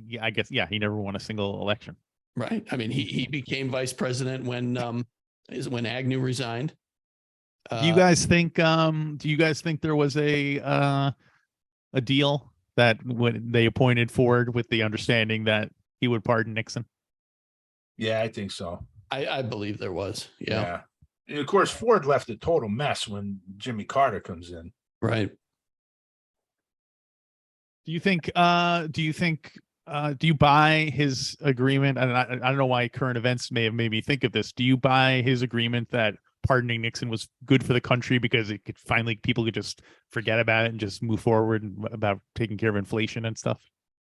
He never won a single election. Right. I mean, he became vice president when Agnew resigned. Do you guys think there was a deal that when they appointed Ford with the understanding that he would pardon Nixon? Yeah, I think so. I believe there was. Yeah. Yeah. And of course, Ford left a total mess when Jimmy Carter comes in. Right. Do you think do you buy his agreement? And I don't know why current events may have made me think of this. Do you buy his agreement that pardoning Nixon was good for the country because it could finally, people could just forget about it and just move forward about taking care of inflation and stuff?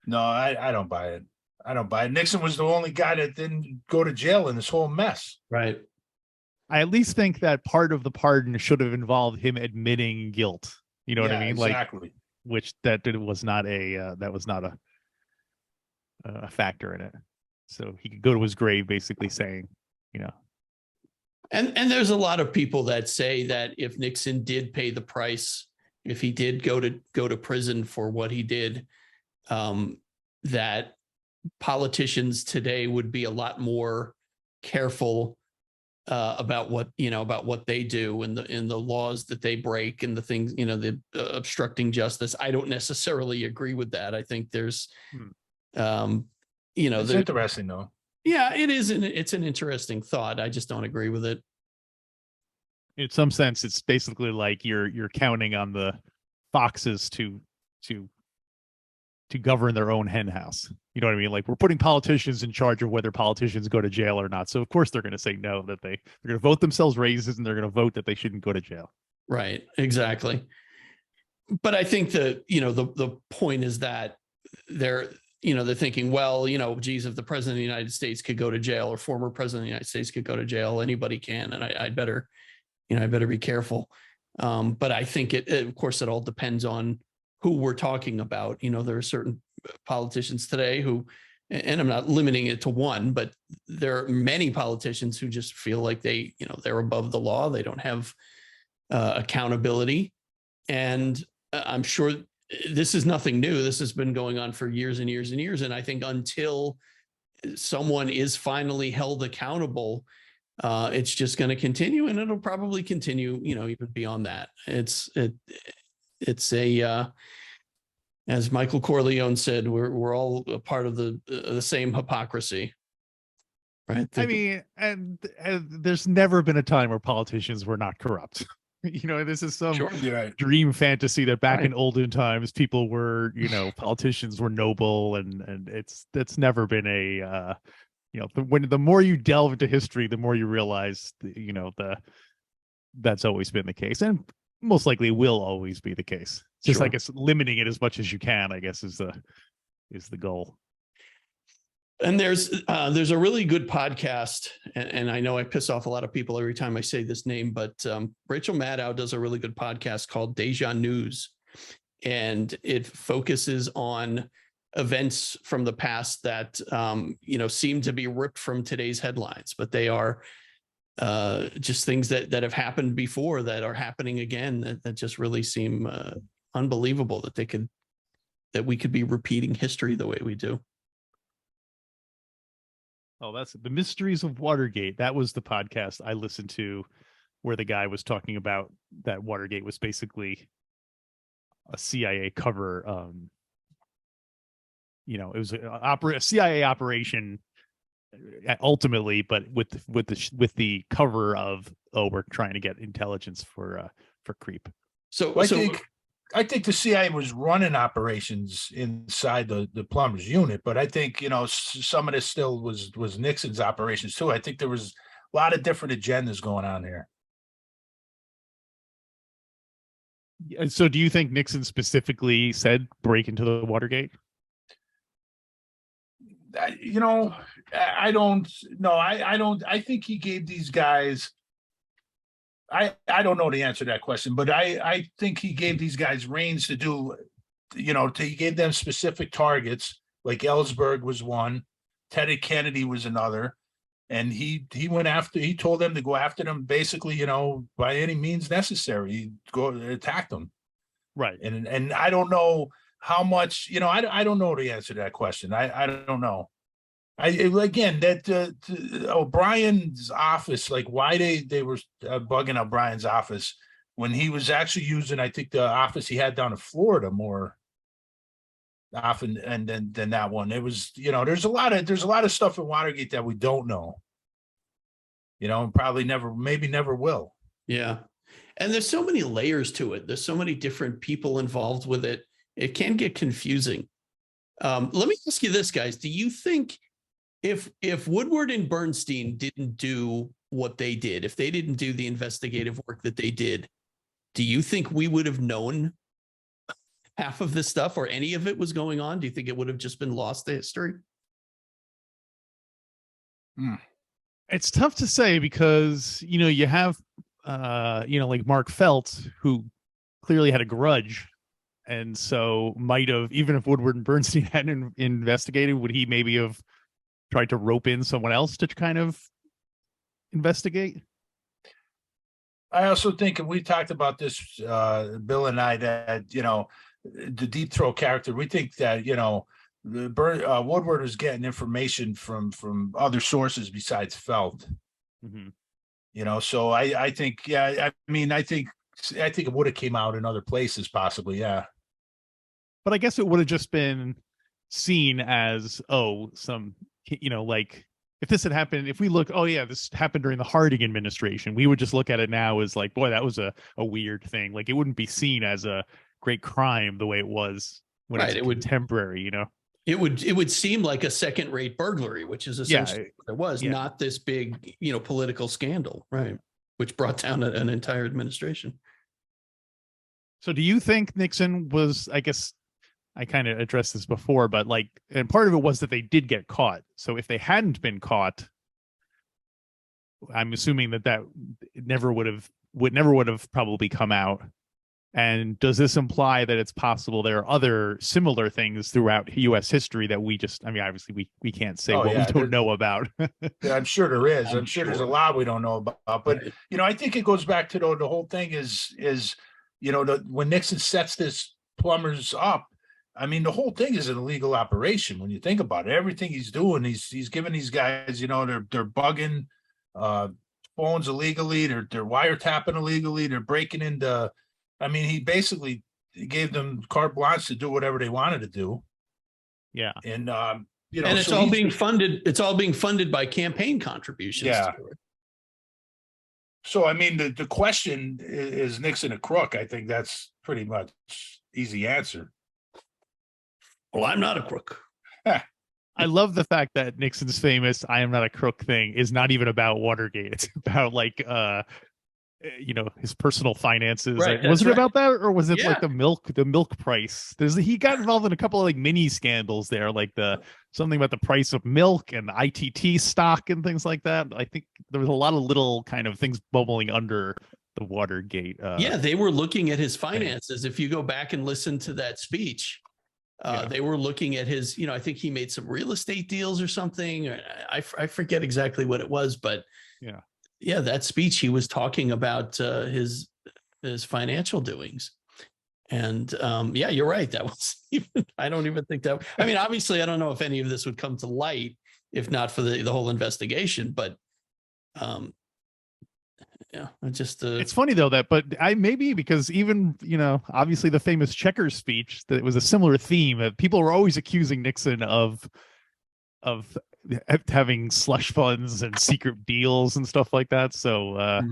No, I don't buy it. I don't buy it. Nixon was the only guy that didn't go to jail in this whole mess. Right. I at least think that part of the pardon should have involved him admitting guilt. You know what I mean? Exactly. Like, which was not a factor in it. So he could go to his grave basically saying, you know. And there's a lot of people that say that if Nixon did pay the price, if he did go to prison for what he did, that politicians today would be a lot more careful about what they do and the laws that they break and the things, the obstructing justice. I don't necessarily agree with that. I think there's, it's interesting though. Yeah, it is. It's an interesting thought. I just don't agree with it. In some sense, it's basically like you're counting on the foxes to govern their own hen house. You know what I mean? Like, we're putting politicians in charge of whether politicians go to jail or not. So of course they're going to say no, that they're going to vote themselves raises and they're going to vote that they shouldn't go to jail. Right. Exactly. But I think that, the point is that they're thinking, well, geez, if the president of the United States could go to jail or former president of the United States could go to jail, anybody can. And I'd better be careful. But I think of course, it all depends on who we're talking about. There are certain politicians today who, and I'm not limiting it to one, but there are many politicians who just feel like they're above the law. They don't have accountability. And I'm sure this is nothing new. This has been going on for years and years and years. And I think until someone is finally held accountable, it's just going to continue, and it'll probably continue, even beyond that. It's as Michael Corleone said, we're all a part of the same hypocrisy. Right. I mean, and there's never been a time where politicians were not corrupt. This is some dream fantasy that back in olden times, people were, politicians were noble, and that's never been a, when the more you delve into history, the more you realize, that's always been the case, and most likely will always be the case. Just like it's limiting it as much as you can, I guess, is the goal. And there's a really good podcast, and I know I piss off a lot of people every time I say this name, but Rachel Maddow does a really good podcast called Deja News, and it focuses on events from the past that seem to be ripped from today's headlines, but they are just things that have happened before that are happening again, that just really seem unbelievable that we could be repeating history the way we do. Oh, that's The Mysteries of Watergate. That was the podcast I listened to, where the guy was talking about that Watergate was basically a CIA cover. It was a CIA operation ultimately, but with the cover of, we're trying to get intelligence for creep. I think the CIA was running operations inside the Plumbers unit, but I think, some of this still was Nixon's operations too. I think there was a lot of different agendas going on here. So do you think Nixon specifically said break into the Watergate? I don't know. I don't. I think he gave these guys. I don't know the answer to that question, but I think he gave these guys reins to do. He gave them specific targets. Like Ellsberg was one, Teddy Kennedy was another, and he went after. He told them to go after them, basically, by any means necessary. He'd go attack them. Right. And I don't know how much, I don't know the answer to that question. I don't know. O'Brien's office, like why they were bugging O'Brien's office when he was actually using, I think, the office he had down in Florida more. often and than that one. It was, there's a lot of stuff in Watergate that we don't know, and probably maybe never will. Yeah. And there's so many layers to it. There's so many different people involved with it. It can get confusing. Let me ask you this, guys. Do you think if Woodward and Bernstein didn't do what they did, if they didn't do the investigative work that they did, do you think we would have known half of this stuff or any of it was going on? Do you think it would have just been lost to history? It's tough to say because, you have, like Mark Felt, who clearly had a grudge. And so might have, even if Woodward and Bernstein hadn't investigated, would he maybe have tried to rope in someone else to kind of investigate? I also think, and we talked about this, Bill and I, that, the Deep Throat character, we think that, Woodward is getting information from other sources besides Felt. Mm-hmm. So I think, I think it would have came out in other places possibly. Yeah. But I guess it would have just been seen as, like if this had happened, if we look, this happened during the Harding administration, we would just look at it now as like, boy, that was a weird thing. Like it wouldn't be seen as a great crime the way it was when it's contemporary, It would seem like a second-rate burglary, which is essentially what it was, not this big, political scandal, right? Which brought down an entire administration. So do you think Nixon was, I guess I kind of addressed this before, but and part of it was that they did get caught. So if they hadn't been caught, I'm assuming that never would have probably come out. And does this imply that it's possible there are other similar things throughout U.S. history that we just, obviously we can't say we don't know about. Yeah, I'm sure there is. I'm sure there's a lot we don't know about. But, I think it goes back to the whole thing is when Nixon sets this Plumbers up, the whole thing is an illegal operation. When you think about it, everything he's doing, he's giving these guys, they're bugging phones illegally. They're wiretapping illegally. They're breaking into, he basically gave them carte blanche to do whatever they wanted to do. Yeah. And, and it's all being funded. It's all being funded by campaign contributions. Yeah. So, the question is Nixon a crook? I think that's pretty much easy answer. Well, I'm not a crook. I love the fact that Nixon's famous "I am not a crook" thing is not even about Watergate. It's about his personal finances. Right, was it about that, or was it like the milk price? He got involved in a couple of mini scandals there, like something about the price of milk and the ITT stock and things like that. I think there was a lot of little kind of things bubbling under the Watergate. They were looking at his finances. If you go back and listen to that speech, they were looking at his, I think he made some real estate deals or something. I forget exactly what it was, but that speech, he was talking about his financial doings. And you're right. That was I don't even think that, obviously I don't know if any of this would come to light if not for the whole investigation, but it's funny though because even, obviously the famous Checkers speech, that was a similar theme of people were always accusing Nixon of having slush funds and secret deals and stuff like that. So,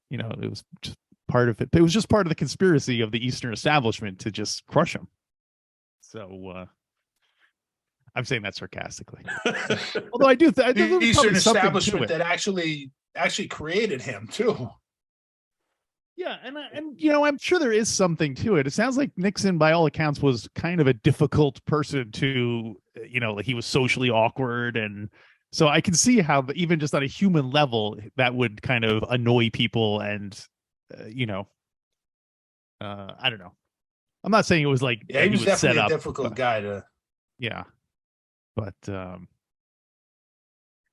it was just part of it. It was just part of the conspiracy of the Eastern establishment to just crush him. So, I'm saying that sarcastically. Although I do think the Eastern establishment that actually created him too. Yeah, and I'm sure there is something to it. It sounds like Nixon, by all accounts, was kind of a difficult person to, he was socially awkward, and so I can see how even just on a human level that would kind of annoy people, and I don't know. I'm not saying it was like he was definitely a difficult guy to. Yeah, but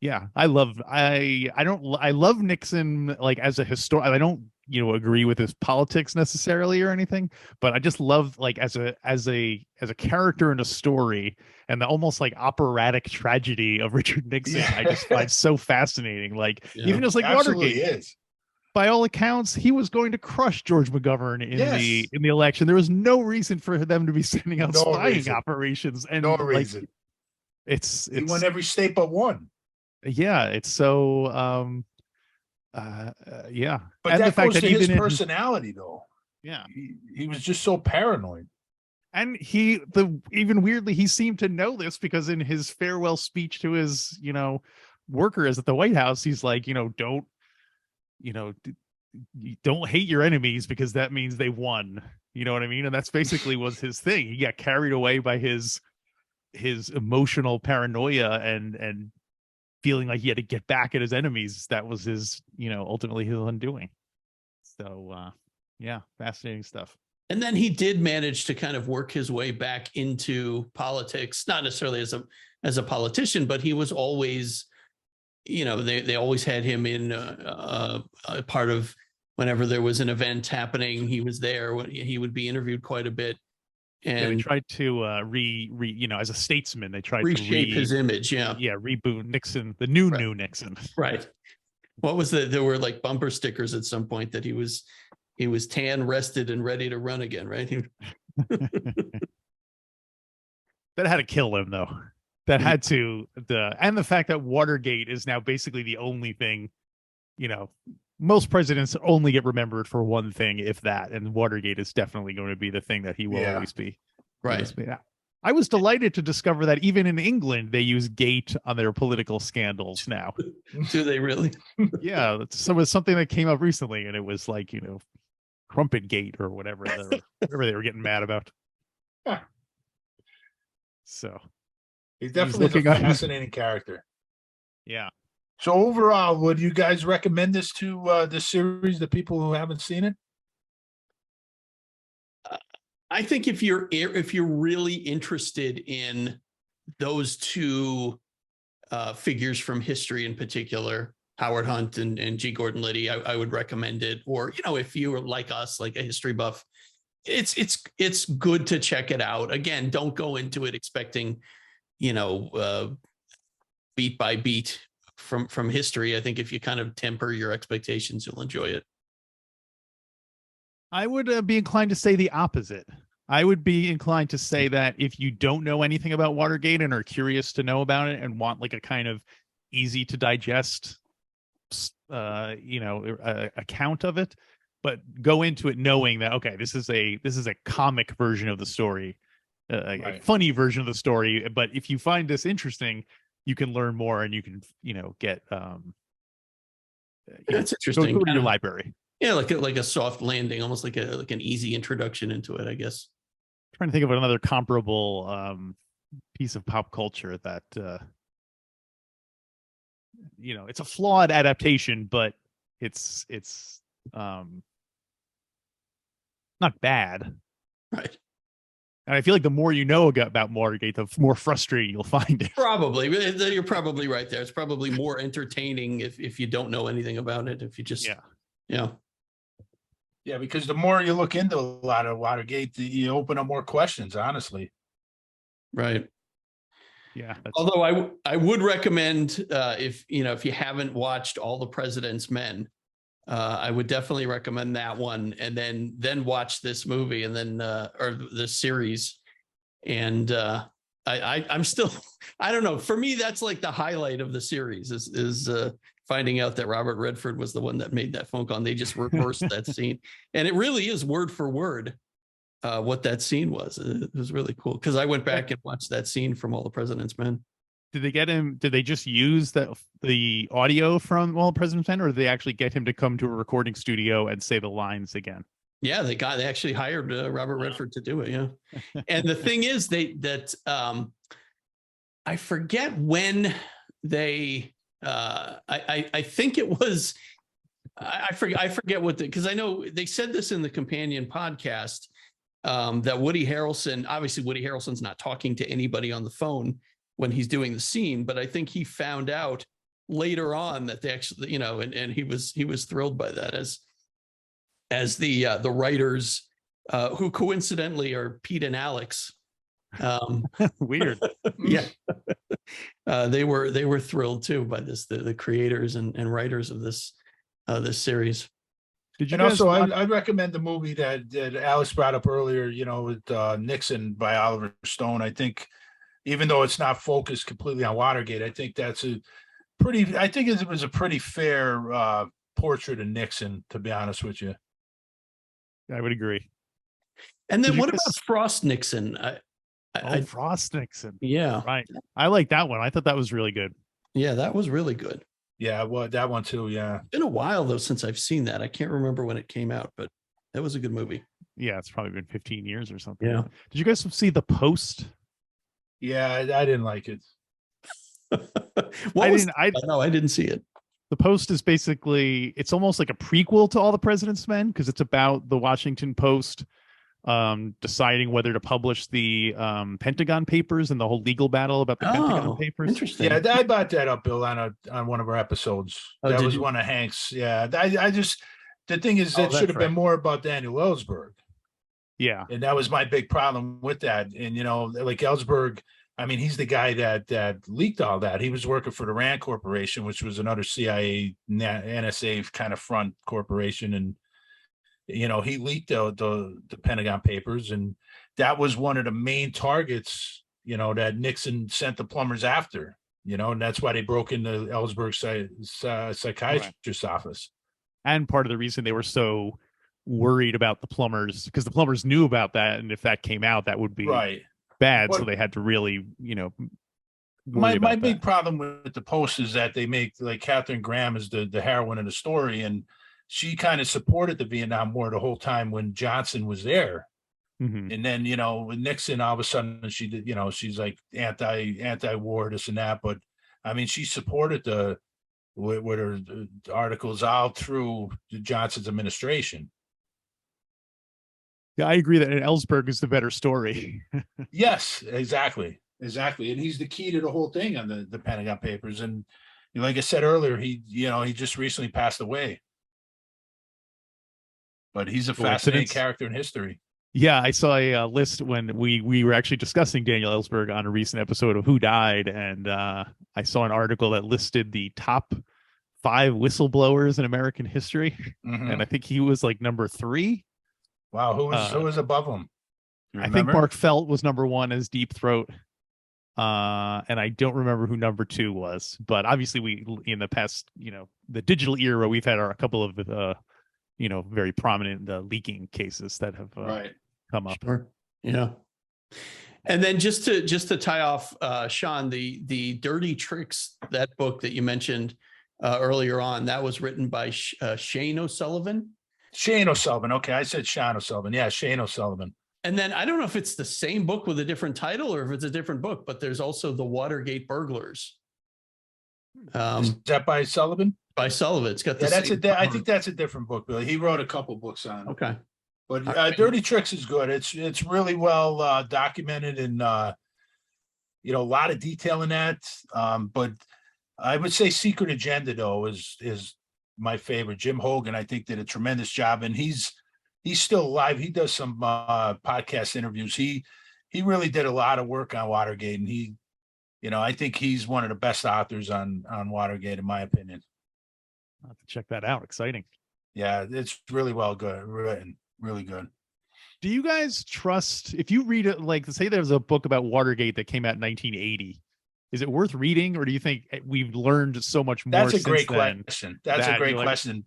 I love Nixon as a historian. I don't agree with his politics necessarily or anything, but I just love as a character in a story, and the almost operatic tragedy of Richard Nixon. I just find so fascinating. Even just Watergate is. by all accounts, he was going to crush George McGovern in Yes. the election. There was no reason for them to be sending out No spying reason. operations, and No like reason. it's He won every state but one. yeah, it's so yeah, But and the that fact goes that to his even in personality, though. yeah, He was just so paranoid. and even weirdly, he seemed to know this because in his farewell speech to his workers at the White House, he's like, don't don't hate your enemies because that means they won. You know what I mean? And that's basically was his thing. He got carried away by his emotional paranoia and feeling like he had to get back at his enemies. That was his, ultimately his undoing. So yeah, fascinating stuff. And then he did manage to kind of work his way back into politics, not necessarily as a politician, but he was always, they always had him in a part of whenever there was an event happening. He was there. He would be interviewed quite a bit. And they tried to as a statesman, they tried reshape to his image. reboot Nixon, the new Nixon. Right. What was there were like bumper stickers at some point that he was tan, rested, and ready to run again, right? That had to kill him, though. That had to and the fact that Watergate is now basically the only thing, most presidents only get remembered for one thing, if that, and Watergate is definitely going to be the thing that he will always be. Right. I was delighted to discover that even in England they use gate on their political scandals now. Do they really? Yeah, it was something that came up recently, and it was like Crumpet Gate or whatever they were getting mad about. Yeah. So he's definitely a fascinating character. Yeah. So overall, would you guys recommend this to this series to people who haven't seen it? I think if you're really interested in those two figures from history in particular, Howard Hunt and G. Gordon Liddy, I would recommend it. Or if you are like us, like a history buff, it's good to check it out. Again, don't go into it expecting beat by beat from history. I think if you kind of temper your expectations, you'll enjoy it. I would be inclined to say the opposite. I would be inclined to say that if you don't know anything about Watergate and are curious to know about it and want like a kind of easy to digest, account of it, but go into it knowing that, okay, this is a comic version of the story, a funny version of the story. But if you find this interesting, you can learn more and you can, get, that's interesting. Go to your library. Yeah, like a soft landing, almost like an easy introduction into it, I guess. I'm trying to think of another comparable piece of pop culture that it's a flawed adaptation, but it's not bad. Right. And I feel like the more you know about Watergate, the more frustrating you'll find it. Probably. You're probably right there. It's probably more entertaining if you don't know anything about it. If you just Yeah, because the more you look into a lot of Watergate, you open up more questions, honestly. Right. Yeah. Although I would recommend if you haven't watched All the President's Men, I would definitely recommend that one, and then watch this movie and then or this series. And I'm still, I don't know. For me, that's like the highlight of the series is finding out that Robert Redford was the one that made that phone call. And they just reversed that scene, and it really is word for word what that scene was. It was really cool because I went back and watched that scene from All the President's Men. Did they get him? Did they just use the audio from All the President's Men, or did they actually get him to come to a recording studio and say the lines again? Yeah, they actually hired Robert Redford to do it. Yeah, and the thing is, I forget when they. I think it was. I forget what because I know they said this in the companion podcast that Woody Harrelson's not talking to anybody on the phone when he's doing the scene, but I think he found out later on that they actually, and he was thrilled by that as the writers who coincidentally are Pete and Alex. Weird. Yeah. They were thrilled too by this, the creators and writers of this series. Did you And guys also, watch? I'd recommend the movie that Alex brought up earlier, with Nixon by Oliver Stone. I think, even though it's not focused completely on Watergate, I think I think it was a pretty fair portrait of Nixon, to be honest with you. I would agree. And Did then you what guys- about Frost Nixon? Frost Nixon. Yeah. Right. I like that one. I thought that was really good. Yeah, that was really good. Yeah, well, that one too. Yeah. It's been a while though since I've seen that. I can't remember when it came out, but that was a good movie. Yeah, it's probably been 15 years or something. Yeah. Did you guys see The Post? Yeah, I didn't like it. What was I no, I didn't see it. The Post is basically, it's almost like a prequel to All the President's Men, because it's about the Washington Post deciding whether to publish the Pentagon Papers and the whole legal battle about the Pentagon Papers. Interesting. Yeah, I brought that up, Bill, on one of our episodes. Oh, that did was you? one of Hank's. Yeah, the thing is, Oh, that should that's have been right. more about Daniel Ellsberg. Yeah. And that was my big problem with that. And like Ellsberg, I mean, he's the guy that leaked all that. He was working for the Rand Corporation, which was another CIA, NSA kind of front corporation, and he leaked the Pentagon Papers, and that was one of the main targets, that Nixon sent the plumbers after. And that's why they broke into Ellsberg's psychiatrist's office. And part of the reason they were so worried about the plumbers, because the plumbers knew about that, and if that came out, that would be Right. bad. So But- they had to really, My about big that. problem with the Post is that they make, like, Katharine Graham is the heroine of the story, and she kind of supported the Vietnam War the whole time when Johnson was there. Mhm. And then, with Nixon, all of a sudden she did, she's like anti-war, this and that. But I mean, she supported with her articles all through Johnson's administration. Yeah, I agree that Ellsberg is the better story. Yes, exactly. And he's the key to the whole thing on the Pentagon Papers. And like I said earlier, he just recently passed away. But he's a fascinating Coincidence? character in history. Yeah, I saw a list when we were actually discussing Daniel Ellsberg on a recent episode of Who Died, and I saw an article that listed the top 5 whistleblowers in American history, Mhm. and I think he was like number 3. Wow, who was above him? Do you I think remember? Mark Felt was number 1 as Deep Throat, and I don't remember who number 2 was. But obviously, we in the past, the digital era, we've had a couple of very prominent leaking cases that have Right. come up. Sure. Yeah. And then just to tie off, Sean, the Dirty Tricks, that book that you mentioned earlier on, that was written by Shane O'Sullivan. Shane O'Sullivan. Okay, I said Sean O'Sullivan. Yeah, Shane O'Sullivan. And then I don't know if it's the same book with a different title or if it's a different book, but there's also the Watergate Burglars. Is that by Sullivan? By Sullivan. It's got the Yeah, same I cover. think that's a different book, Billy. He wrote a couple books on it. Okay. But All right. Dirty Tricks is good. It's really well documented, and a lot of detail in that. But I would say Secret Agenda, though, is my favorite. Jim Hogan, I think, did a tremendous job, and he's still alive. He does some podcast interviews. He really did a lot of work on Watergate, and I think he's one of the best authors on Watergate, in my opinion. I'll have to check that out. Exciting. Yeah, it's really written, really good. Do you guys trust, if you read it, like say there's a book about Watergate that came out in 1980, is it worth reading, or do you think we've learned so much more? That's a since great then question. That's a that great you're like- question.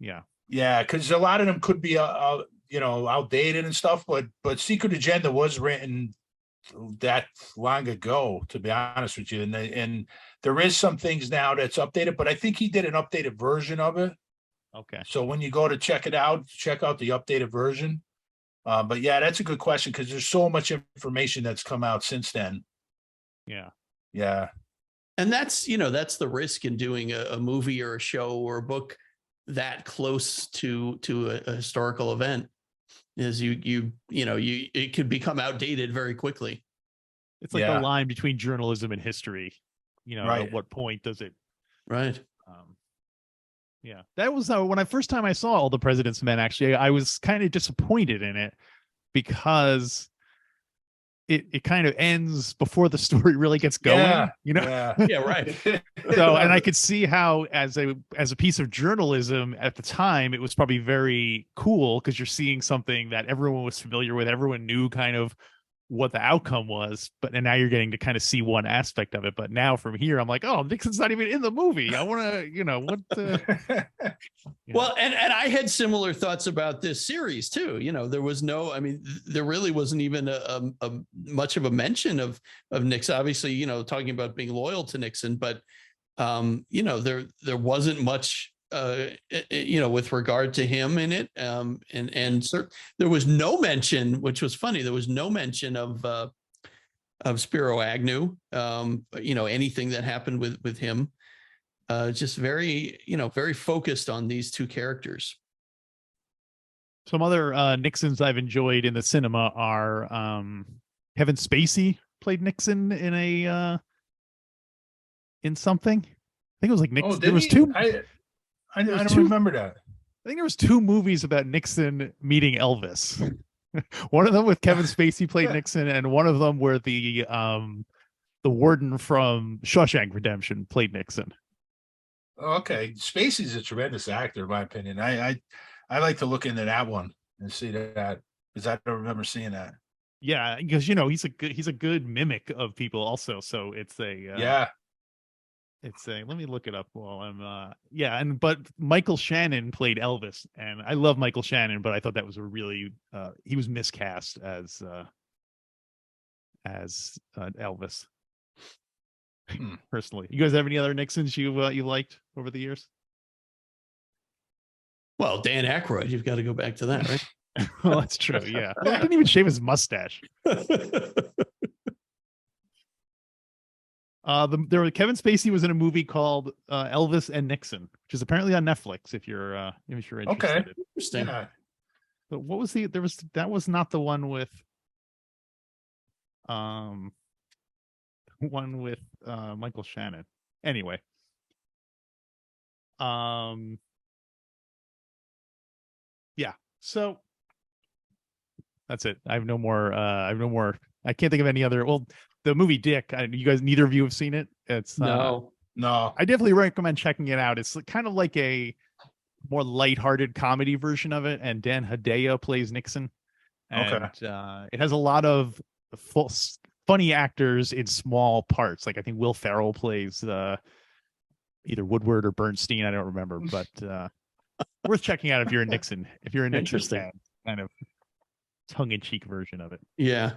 Yeah. Yeah, because a lot of them could be outdated and stuff, but Secret Agenda was written that long ago, to be honest with you, and there is some things now that's updated, but I think he did an updated version of it. Okay. So when you go to check it out, check out the updated version. But yeah, that's a good question, because there's so much information that's come out since then. Yeah. Yeah. And that's the risk in doing a movie or a show or a book that close to a historical event, is it could become outdated very quickly. It's like Yeah. the line between journalism and history. Right. At what point does it? Right. Yeah, that was when I first time I saw All the President's Men. Actually, I was kind of disappointed in it because it kind of ends before the story really gets going. Yeah, You know, yeah. Yeah, right. so and I could see how as a piece of journalism at the time, it was probably very cool because you're seeing something that everyone was familiar with, everyone knew kind of what the outcome was, and now you're getting to kind of see one aspect of it. But now from here, I'm like, oh, Nixon's not even in the movie. I want to, what? Well, and I had similar thoughts about this series too. There was no, I mean, there really wasn't even a much of a mention of Nixon. Obviously, talking about being loyal to Nixon, but there wasn't much with regard to him in it. There was no mention, which was funny. There was no mention of Spiro Agnew, anything that happened with him. Just very, very focused on these two characters. Some other Nixons I've enjoyed in the cinema are Kevin Spacey played Nixon in something. I think it was like Nixon. There was two. I don't remember that. I think there was 2 movies about Nixon meeting Elvis. One of them with Kevin Spacey played Nixon, and one of them where the warden from Shawshank Redemption played Nixon. Okay, Spacey's a tremendous actor, in my opinion. I like to look into that one and see that because I don't remember seeing that. Yeah, because he's a good mimic of people also. So it's a It's a, let me look it up while I'm but Michael Shannon played Elvis, and I love Michael Shannon, but I thought that was a really he was miscast as Elvis. Personally, you guys have any other Nixons you liked over the years? Well, Dan Aykroyd, you've got to go back to that, right? Well, that's true. Yeah, well, he didn't even shave his mustache. Kevin Spacey was in a movie called Elvis and Nixon, which is apparently on Netflix. If you're interested. Okay, interesting. Yeah. But what was that was not the one with Michael Shannon. Anyway, yeah. So that's it. I have no more. I can't think of any other. Well, the movie Dick. You guys, neither of you have seen it. It's No. I definitely recommend checking it out. It's kind of like a more lighthearted comedy version of it, and Dan Hedaya plays Nixon. And, it has a lot of funny actors in small parts. Like I think Will Ferrell plays either Woodward or Bernstein. I don't remember, but worth checking out if you're a Nixon. If you're a Nixon fan, kind of tongue-in-cheek version of it. Yeah.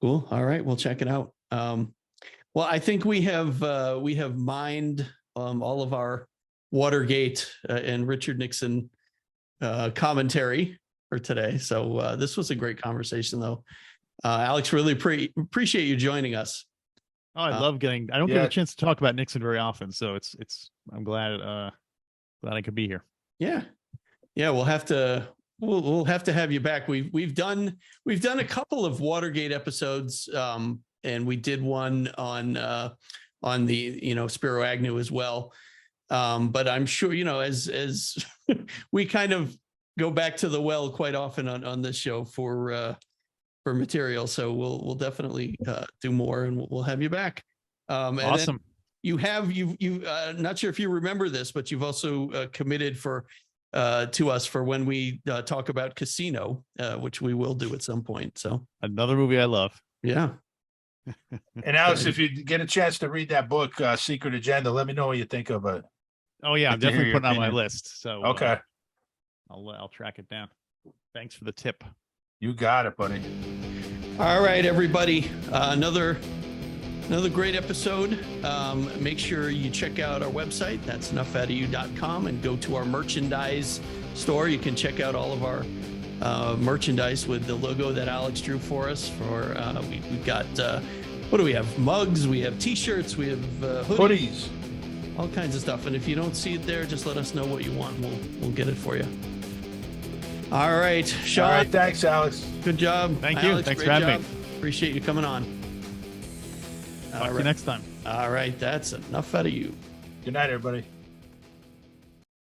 Cool. All right, we'll check it out. Well, I think we have mined all of our Watergate and Richard Nixon commentary for today. So this was a great conversation, though. Alex, really appreciate you joining us. Oh, I love getting. I don't get a chance to talk about Nixon very often, so I'm glad I could be here. Yeah, we'll have to have you back. We've done a couple of Watergate episodes, and we did one on the Spiro Agnew as well. But I'm sure as we kind of go back to the well quite often on this show for material, so we'll definitely do more, and we'll have you back. Awesome. You not sure if you remember this, but you've also committed to us for when we talk about Casino, which we will do at some point. So another movie I love. Yeah. And Alex, if you get a chance to read that book, Secret Agenda, let me know what you think of it. Oh yeah, I'm definitely putting it on my list. So okay, I'll track it down. Thanks for the tip. You got it, buddy. All right, everybody. Another great episode. Make sure you check out our website. That's enoughoutofyou.com, and go to our merchandise store. You can check out all of our merchandise with the logo that Alex drew for us. We've got what do we have? Mugs. We have T-shirts. We have hoodies. All kinds of stuff. And if you don't see it there, just let us know what you want. We'll get it for you. All right, Sean. All right, thanks, Alex. Good job. Thank you. Alex, Thanks for having me. Appreciate you coming on. Talk to you next time. All right, that's enough out of you. Good night, everybody.